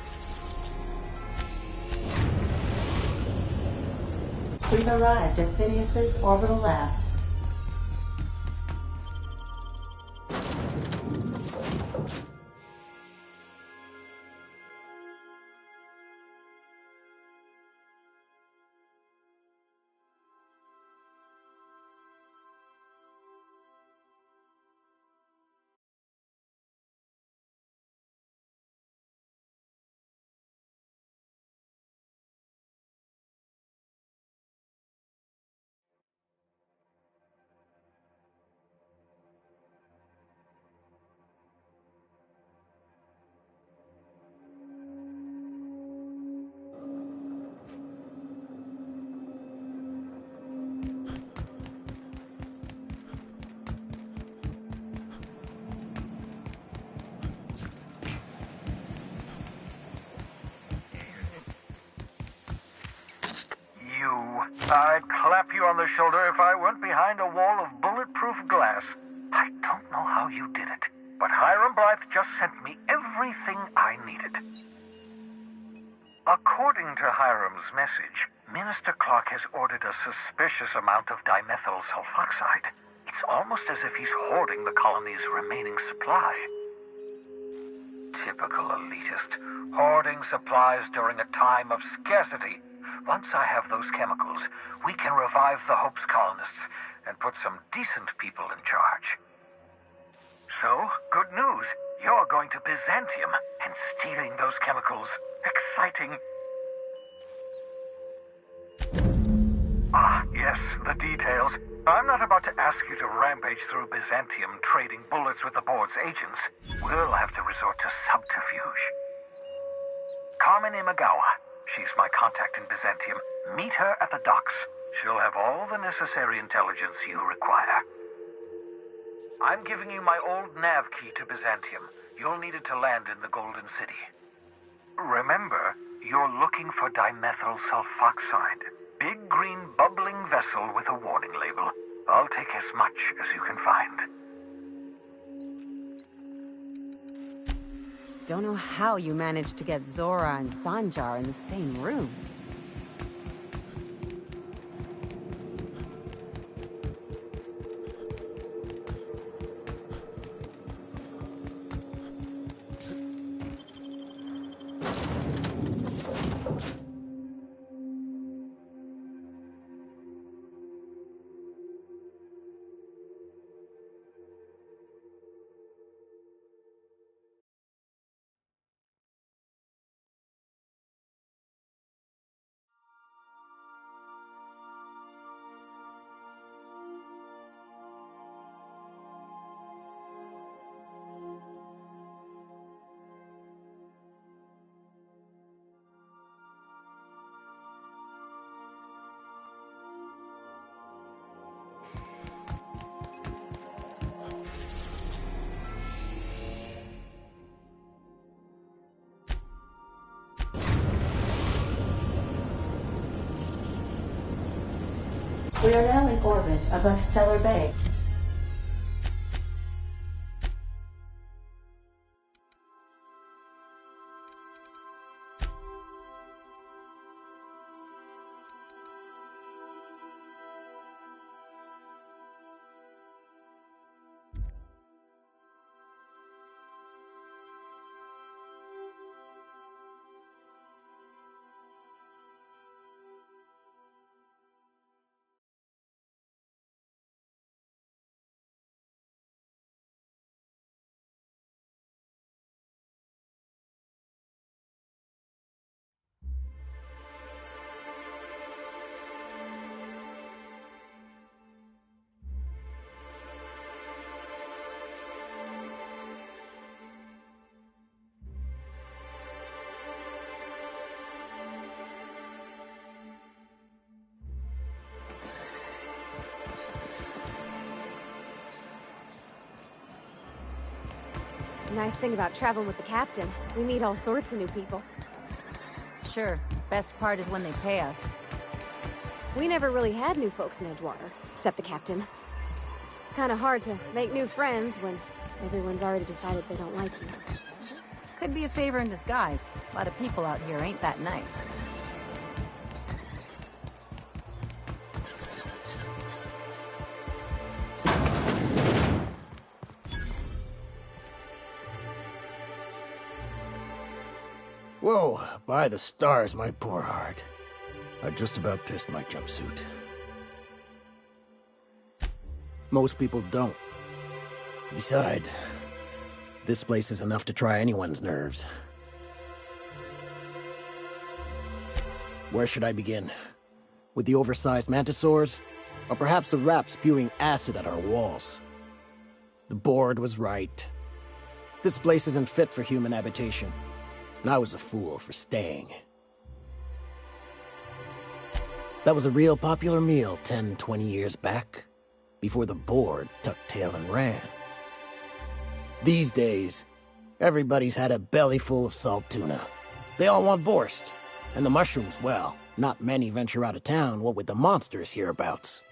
We've arrived at Phineas's orbital lab. I'd clap you on the shoulder if I weren't behind a wall of bulletproof glass. I don't know how you did it, but Hiram Blythe just sent me everything I needed. According to Hiram's message, Minister Clark has ordered a suspicious amount of dimethyl sulfoxide. It's almost as if he's hoarding the colony's remaining supply. Typical elitist, hoarding supplies during a time of scarcity. Once I have those chemicals, we can revive the Hope's colonists and put some decent people in charge. So, good news. You're going to Byzantium and stealing those chemicals. Exciting. Ah, yes, the details. I'm not about to ask you to rampage through Byzantium trading bullets with the board's agents. We'll have to resort to subterfuge. Carmen Imagawa. She's my contact in Byzantium. Meet her at the docks. She'll have all the necessary intelligence you require. I'm giving you my old nav key to Byzantium. You'll need it to land in the Golden City. Remember, you're looking for dimethyl sulfoxide. Big green bubbling vessel with a warning label. I'll take as much as you can find. Don't know how you managed to get Zora and Sanjar in the same room. We are now in orbit above Stellar Bay. Nice thing about traveling with the captain. We meet all sorts of new people. Sure. Best part is when they pay us. We never really had new folks in Edgewater, except the captain. Kinda hard to make new friends when everyone's already decided they don't like you. Could be a favor in disguise. A lot of people out here ain't that nice. Whoa, by the stars, my poor heart. I just about pissed my jumpsuit. Most people don't. Besides, this place is enough to try anyone's nerves. Where should I begin? With the oversized mantisaurs? Or perhaps the rap spewing acid at our walls? The board was right. This place isn't fit for human habitation. And I was a fool for staying. That was a real popular meal 10, 20 years back, before the board tucked tail and ran. These days, everybody's had a belly full of salt tuna. They all want borscht, and the mushrooms, well, Not many venture out of town, what with the monsters hereabouts.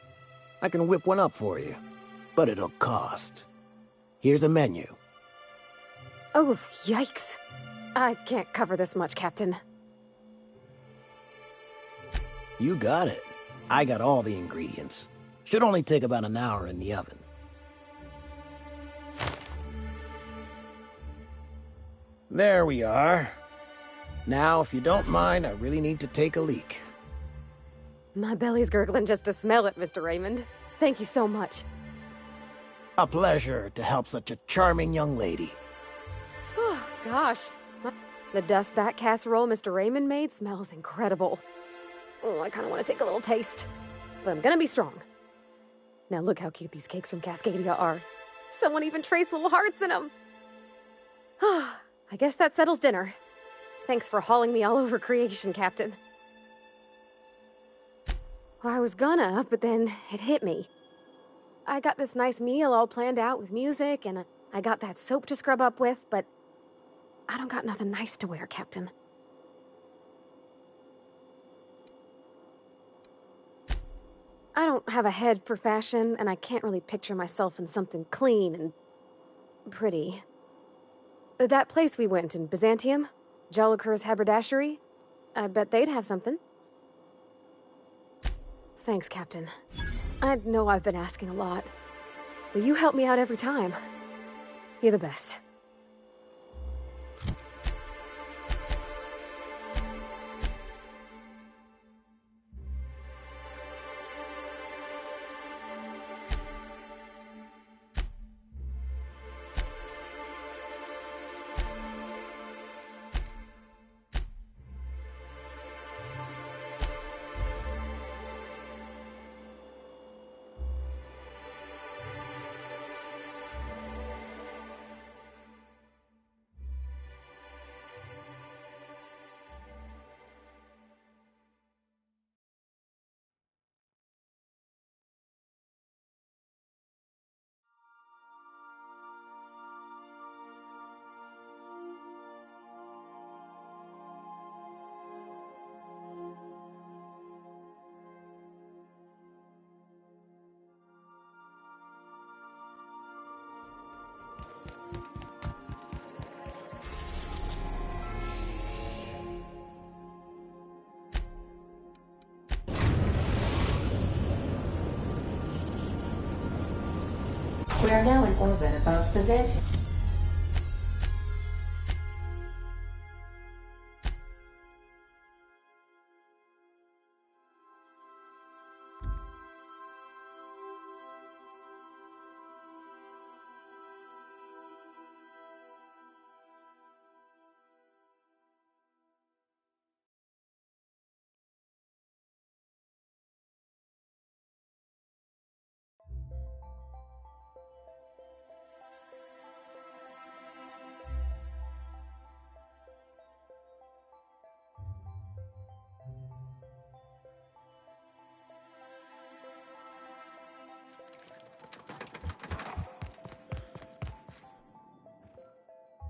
I can whip one up for you, but it'll cost. Here's a menu. Oh, yikes. I can't cover this much, Captain. You got it. I got all the ingredients. Should only take about an hour in the oven. There we are. Now, if you don't mind, I really need to take a leak. My belly's gurgling just to smell it, Mr. Raymond. Thank you so much. A pleasure to help such a charming young lady. Oh, gosh. The dust bat casserole Mr. Raymond made smells incredible. Oh, I kind of want to take a little taste. But I'm gonna be strong. Now look how cute these cakes from Cascadia are. Someone even traced little hearts in them. I guess that settles dinner. Thanks for hauling me all over creation, Captain. Well, I was gonna, but then it hit me. I got this nice meal all planned out with music, and I got that soap to scrub up with, but I don't got nothing nice to wear, Captain. I don't have a head for fashion, and I can't really picture myself in something clean and pretty. That place we went in Byzantium, Jolicoeur's haberdashery, I bet they'd have something. Thanks, Captain. I know I've been asking a lot, but you help me out every time. You're the best. We are now in orbit above Byzantium.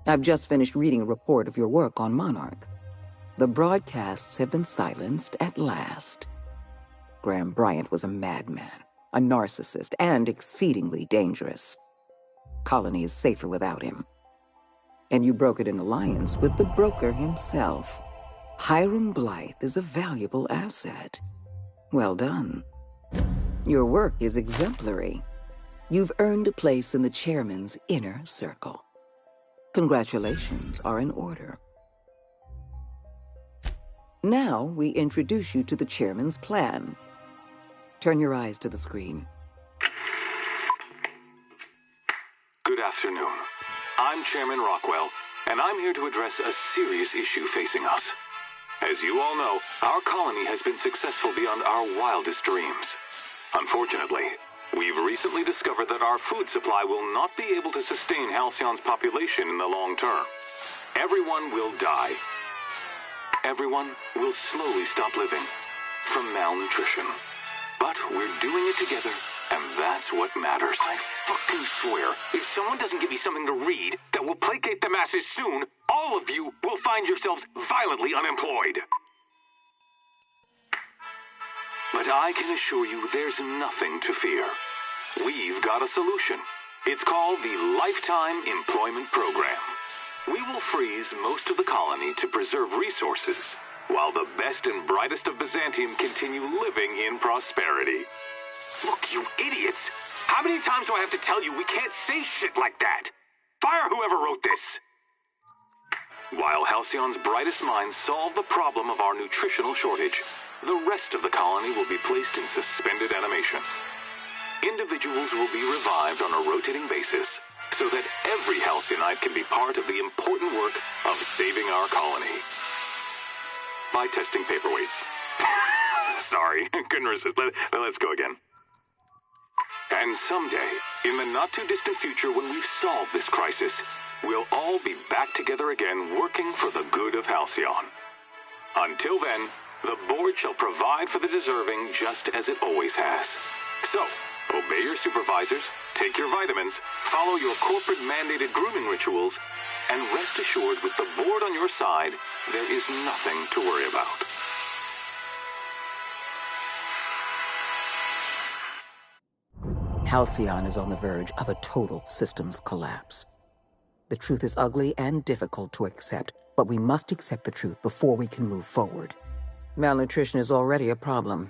I've just finished reading a report of your work on Monarch. The broadcasts have been silenced at last. Graham Bryant was a madman, a narcissist, and exceedingly dangerous. Colony is safer without him. And you brokered an alliance with the broker himself. Hiram Blythe is a valuable asset. Well done. Your work is exemplary. You've earned a place in the chairman's inner circle. Congratulations are in order. Now we introduce you to the chairman's plan. Turn your eyes to the screen. Good afternoon. I'm Chairman Rockwell, and I'm here to address a serious issue facing us. As you all know, our colony has been successful beyond our wildest dreams. Unfortunately, we've recently discovered that our food supply will not be able to sustain Halcyon's population in the long term. Everyone will die. Everyone will slowly stop living from malnutrition. But we're doing it together, and that's what matters. I fucking swear, if someone doesn't give me something to read that will placate the masses soon, all of you will find yourselves violently unemployed. But I can assure you there's nothing to fear. We've got a solution. It's called the Lifetime Employment Program. We will freeze most of the colony to preserve resources, while the best and brightest of Byzantium continue living in prosperity. Look, you idiots! How many times do I have to tell you we can't say shit like that? Fire whoever wrote this! While Halcyon's brightest minds solve the problem of our nutritional shortage, the rest of the colony will be placed in suspended animation. Individuals will be revived on a rotating basis, so that every Halcyonite can be part of the important work of saving our colony. By testing paperweights. Sorry, couldn't resist. Let's go again. And someday, in the not-too-distant future when we've solved this crisis, we'll all be back together again working for the good of Halcyon. Until then, the board shall provide for the deserving just as it always has. So, obey your supervisors, take your vitamins, follow your corporate-mandated grooming rituals, and rest assured with the board on your side, there is nothing to worry about. Halcyon is on the verge of a total systems collapse. The truth is ugly and difficult to accept, but we must accept the truth before we can move forward. Malnutrition is already a problem.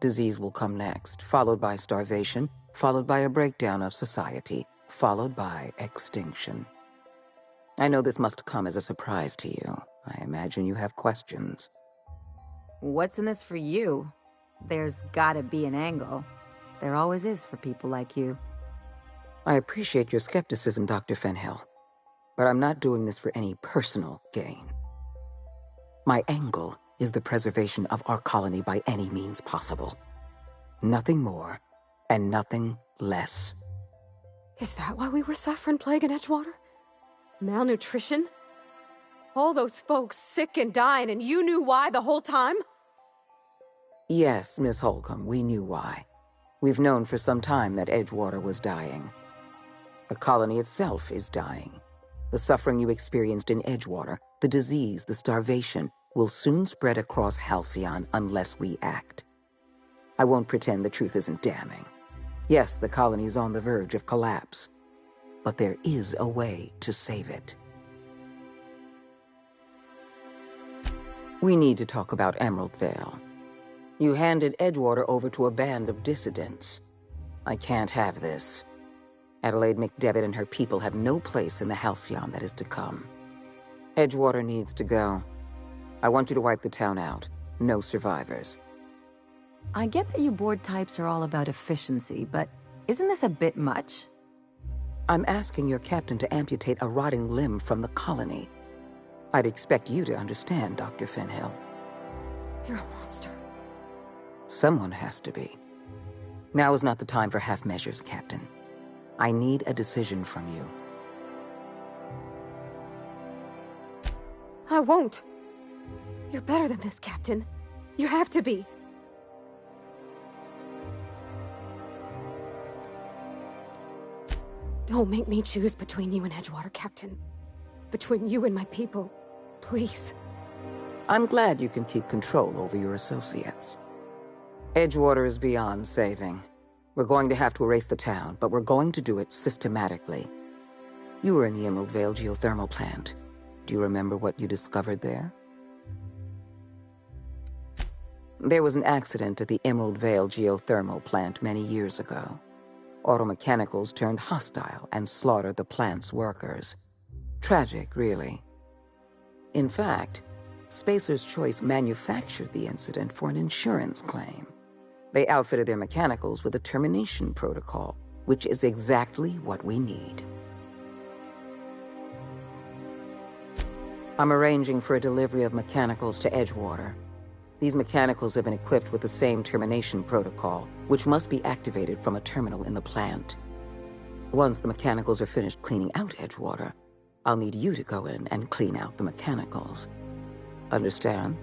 Disease will come next, followed by starvation, followed by a breakdown of society, followed by extinction. I know this must come as a surprise to you. I imagine you have questions. What's in this for you? There's gotta be an angle. There always is for people like you. I appreciate your skepticism, Dr. Fenhill, but I'm not doing this for any personal gain. My angle is the preservation of our colony by any means possible. Nothing more and nothing less. Is that why we were suffering plague in Edgewater? Malnutrition? All those folks sick and dying, and you knew why the whole time? Yes, Miss Holcomb, we knew why. We've known for some time that Edgewater was dying. The colony itself is dying. The suffering you experienced in Edgewater, the disease, the starvation, will soon spread across Halcyon unless we act. I won't pretend the truth isn't damning. Yes, the colony is on the verge of collapse, but there is a way to save it. We need to talk about Emerald Vale. You handed Edgewater over to a band of dissidents. I can't have this. Adelaide McDevitt and her people have no place in the Halcyon that is to come. Edgewater needs to go. I want you to wipe the town out. No survivors. I get that you board types are all about efficiency, but isn't this a bit much? I'm asking your captain to amputate a rotting limb from the colony. I'd expect you to understand, Dr. Fenhill. You're a monster. Someone has to be. Now is not the time for half measures, Captain. I need a decision from you. I won't. You're better than this, Captain. You have to be. Don't make me choose between you and Edgewater, Captain. Between you and my people. Please. I'm glad you can keep control over your associates. Edgewater is beyond saving. We're going to have to erase the town, but we're going to do it systematically. You were in the Emerald Vale geothermal plant. Do you remember what you discovered there? There was an accident at the Emerald Vale geothermal plant many years ago. Automechanicals turned hostile and slaughtered the plant's workers. Tragic, really. In fact, Spacer's Choice manufactured the incident for an insurance claim. They outfitted their mechanicals with a termination protocol, which is exactly what we need. I'm arranging for a delivery of mechanicals to Edgewater. These mechanicals have been equipped with the same termination protocol, which must be activated from a terminal in the plant. Once the mechanicals are finished cleaning out Edgewater, I'll need you to go in and clean out the mechanicals. Understand?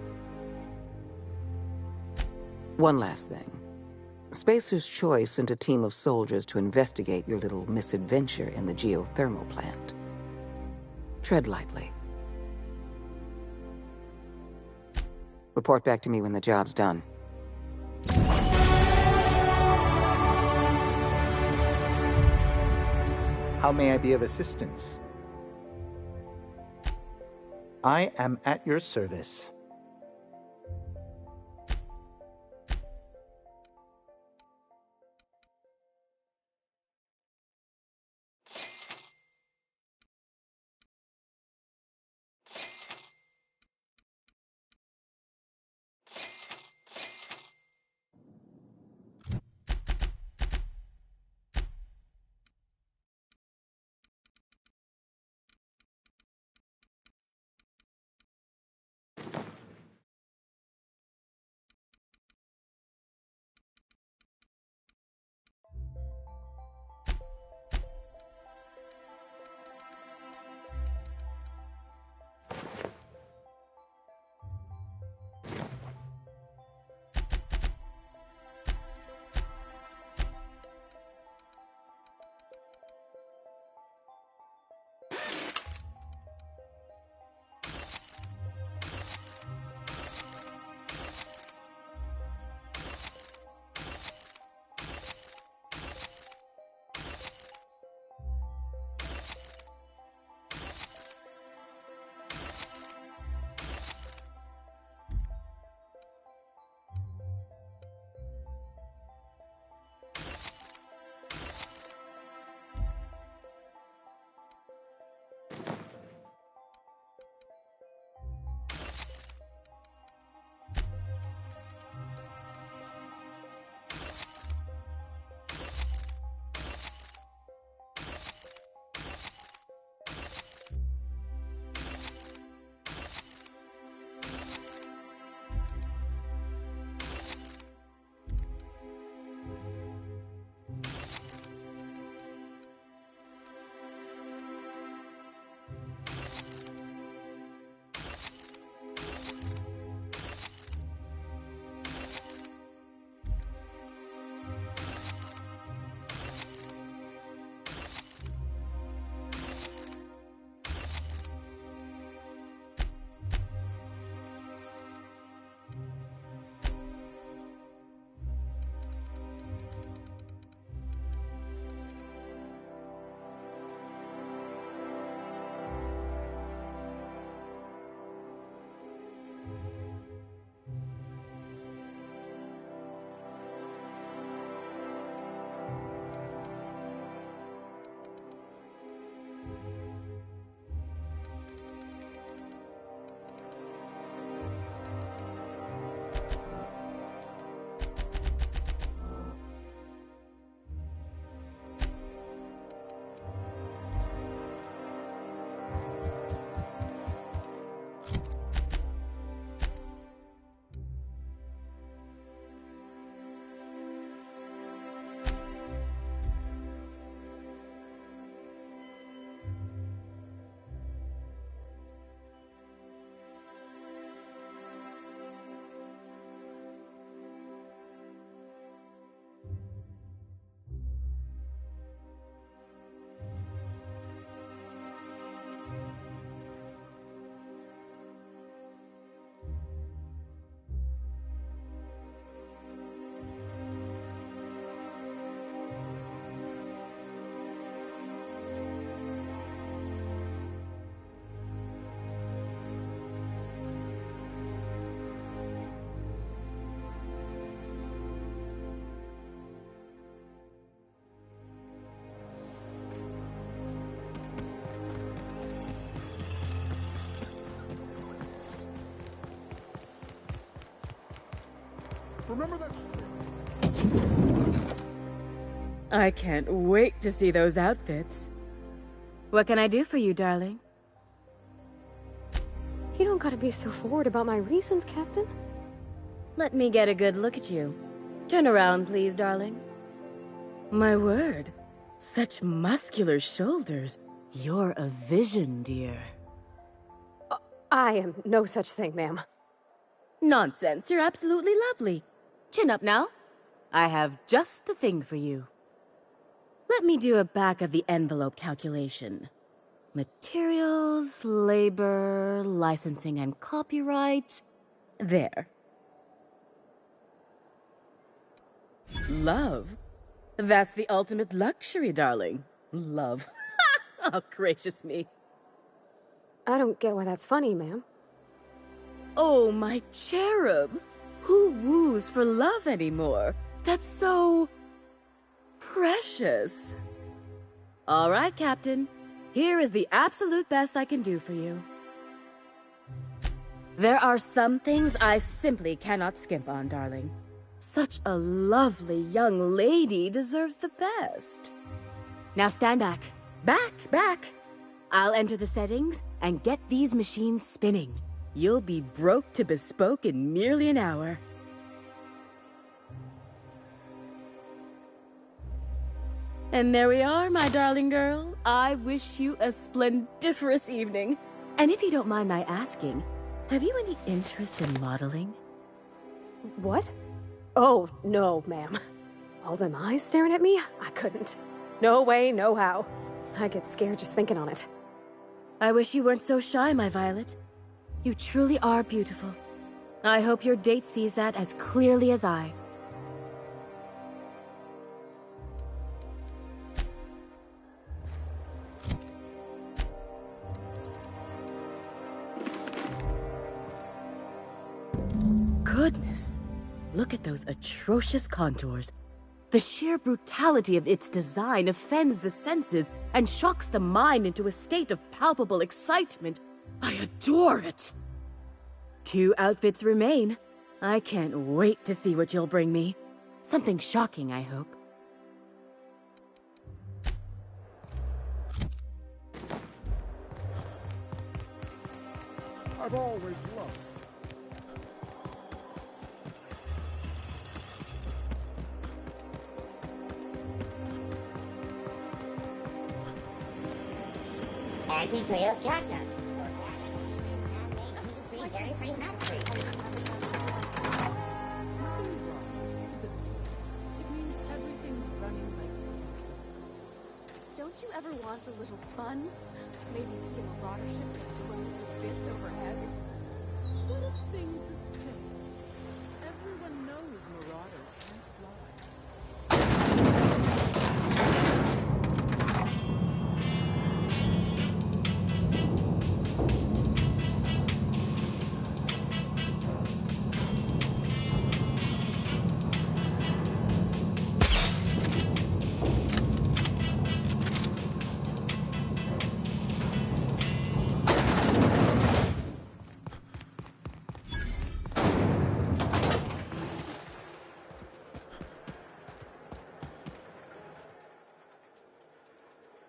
One last thing. Spacer's Choice sent a team of soldiers to investigate your little misadventure in the geothermal plant. Tread lightly. Report back to me when the job's done. How may I be of assistance? I am at your service. Remember that I can't wait to see those outfits. What can I do for you, darling? You don't gotta be so forward about my reasons, Captain. Let me get a good look at you. Turn around, please, darling. My word. Such muscular shoulders. You're a vision, dear. I am no such thing, ma'am. Nonsense. You're absolutely lovely. Chin up now. I have just the thing for you. Let me do a back-of-the-envelope calculation. Materials, labor, licensing and copyright. There. Love? That's the ultimate luxury, darling. Love. Oh, gracious me. I don't get why that's funny, ma'am. Oh, my cherub. Who woos for love anymore? That's so... precious. All right, Captain. Here is the absolute best I can do for you. There are some things I simply cannot skimp on, darling. Such a lovely young lady deserves the best. Now stand back. Back! I'll enter the settings and get these machines spinning. You'll be broke to bespoke in merely an hour. And there we are, my darling girl. I wish you a splendiferous evening. And if you don't mind my asking, have you any interest in modeling? What? Oh, no, ma'am. All them eyes staring at me? I couldn't. No way, no how. I get scared just thinking on it. I wish you weren't so shy, my Violet. You truly are beautiful. I hope your date sees that as clearly as I. Goodness, look at those atrocious contours. The sheer brutality of its design offends the senses and shocks the mind into a state of palpable excitement. I adore it! 2 outfits remain. I can't wait to see what you'll bring me. Something shocking, I hope. I've always loved. Auntie Cleo's catch-up. Very fragmentary. It means everything's running like... Don't you ever want a little fun? Maybe see a marauder ship that blows to bits overhead? What a thing to say. Everyone knows marauders can't fly.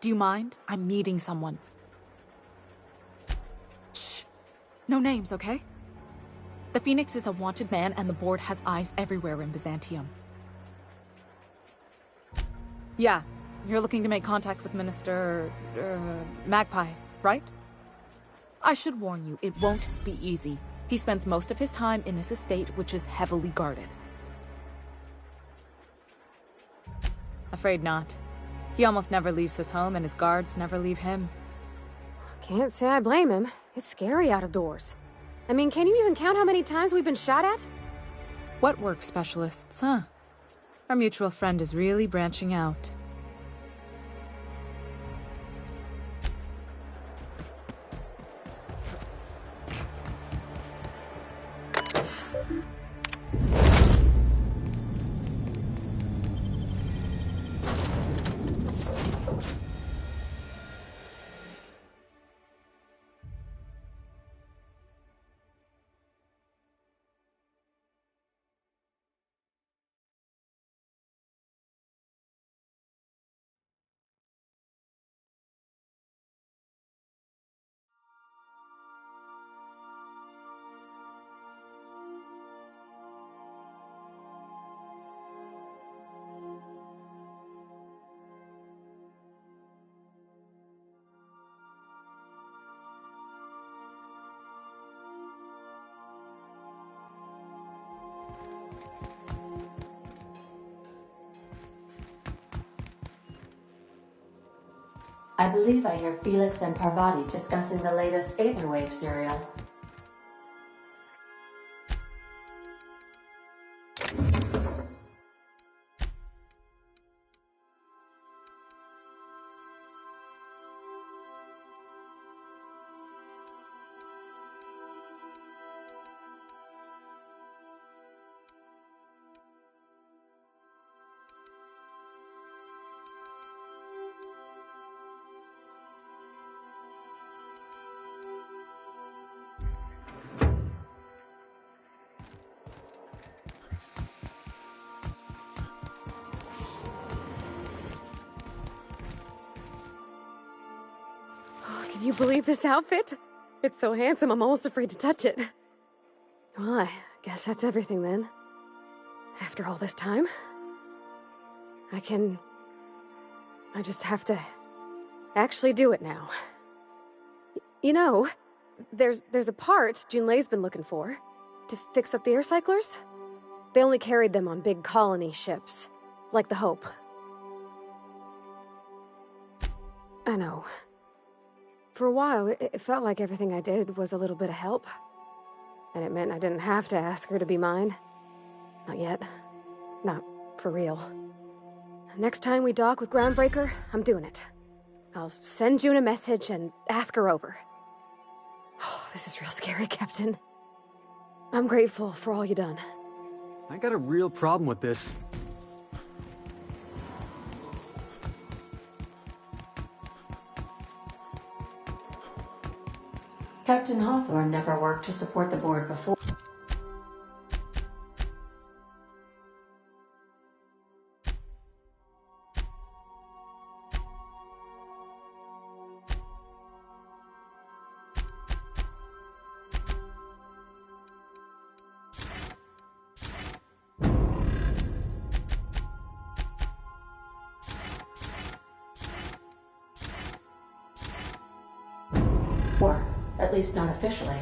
Do you mind? I'm meeting someone. Shh. No names, okay? The Phoenix is a wanted man, and the board has eyes everywhere in Byzantium. Yeah, you're looking to make contact with Minister... Magpie, right? I should warn you, it won't be easy. He spends most of his time in his estate, which is heavily guarded. Afraid not. He almost never leaves his home, and his guards never leave him. Can't say I blame him. It's scary out of doors. I mean, can you even count how many times we've been shot at? What work specialists, huh? Our mutual friend is really branching out. I believe I hear Felix and Parvati discussing the latest Aetherwave serial. Can you believe this outfit? It's so handsome, I'm almost afraid to touch it. Well, I guess that's everything then. After all this time, I just have to actually do it now. You know, there's a part Junlei's been looking for to fix up the air cyclers. They only carried them on big colony ships, like the Hope. I know. For a while, it felt like everything I did was a little bit of help. And it meant I didn't have to ask her to be mine. Not yet. Not for real. Next time we dock with Groundbreaker, I'm doing it. I'll send June a message and ask her over. Oh, this is real scary, Captain. I'm grateful for all you done. I got a real problem with this. Captain Hawthorne never worked to support the board before. Or, at least not officially.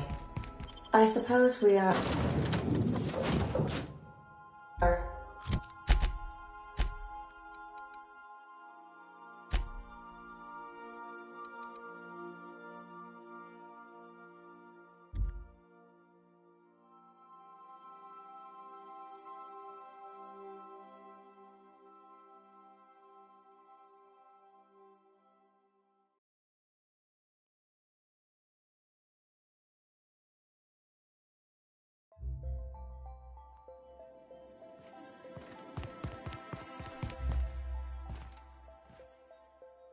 I suppose we are...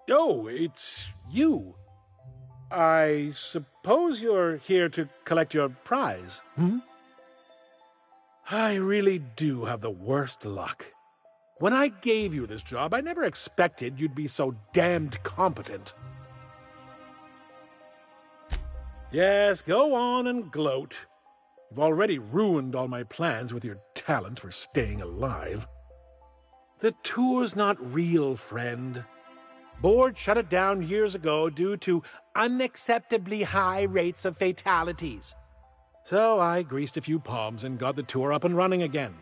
Oh, it's you. I suppose you're here to collect your prize, hmm? I really do have the worst luck. When I gave you this job, I never expected you'd be so damned competent. Yes, go on and gloat. You've already ruined all my plans with your talent for staying alive. The tour's not real, friend. Board shut it down years ago due to unacceptably high rates of fatalities. So I greased a few palms and got the tour up and running again.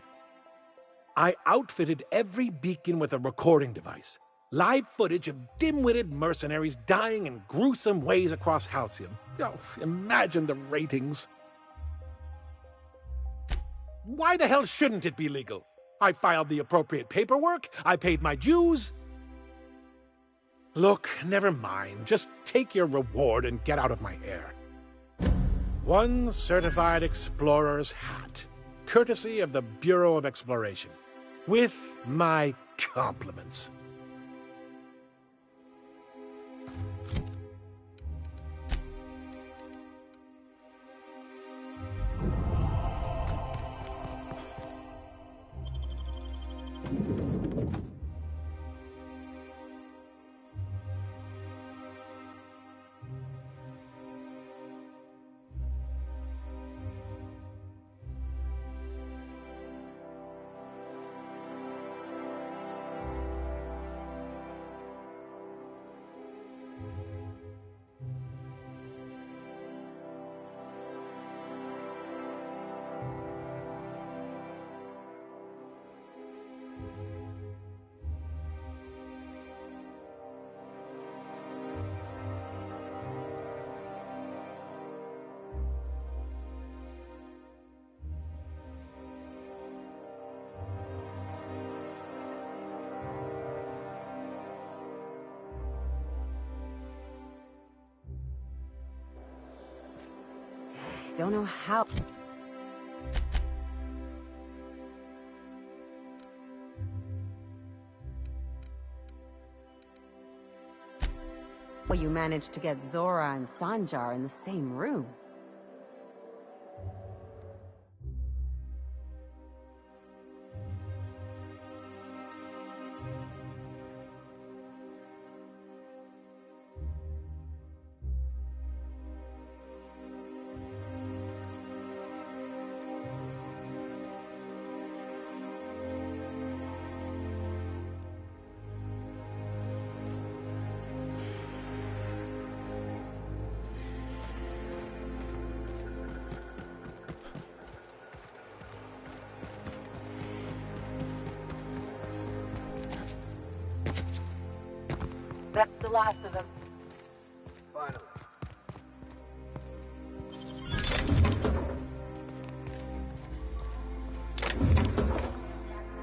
I outfitted every beacon with a recording device. Live footage of dim-witted mercenaries dying in gruesome ways across Halcyon. Oh, imagine the ratings. Why the hell shouldn't it be legal? I filed the appropriate paperwork, I paid my dues. Look, never mind. Just take your reward and get out of my hair. One certified explorer's hat, courtesy of the Bureau of Exploration, with my compliments. Don't know how... Well, you managed to get Zora and Sanjar in the same room. That's the last of them. Finally.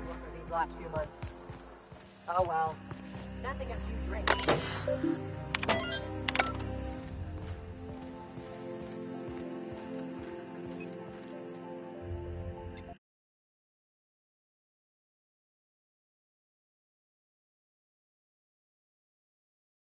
For these last few months. Oh well. Nothing a few drinks.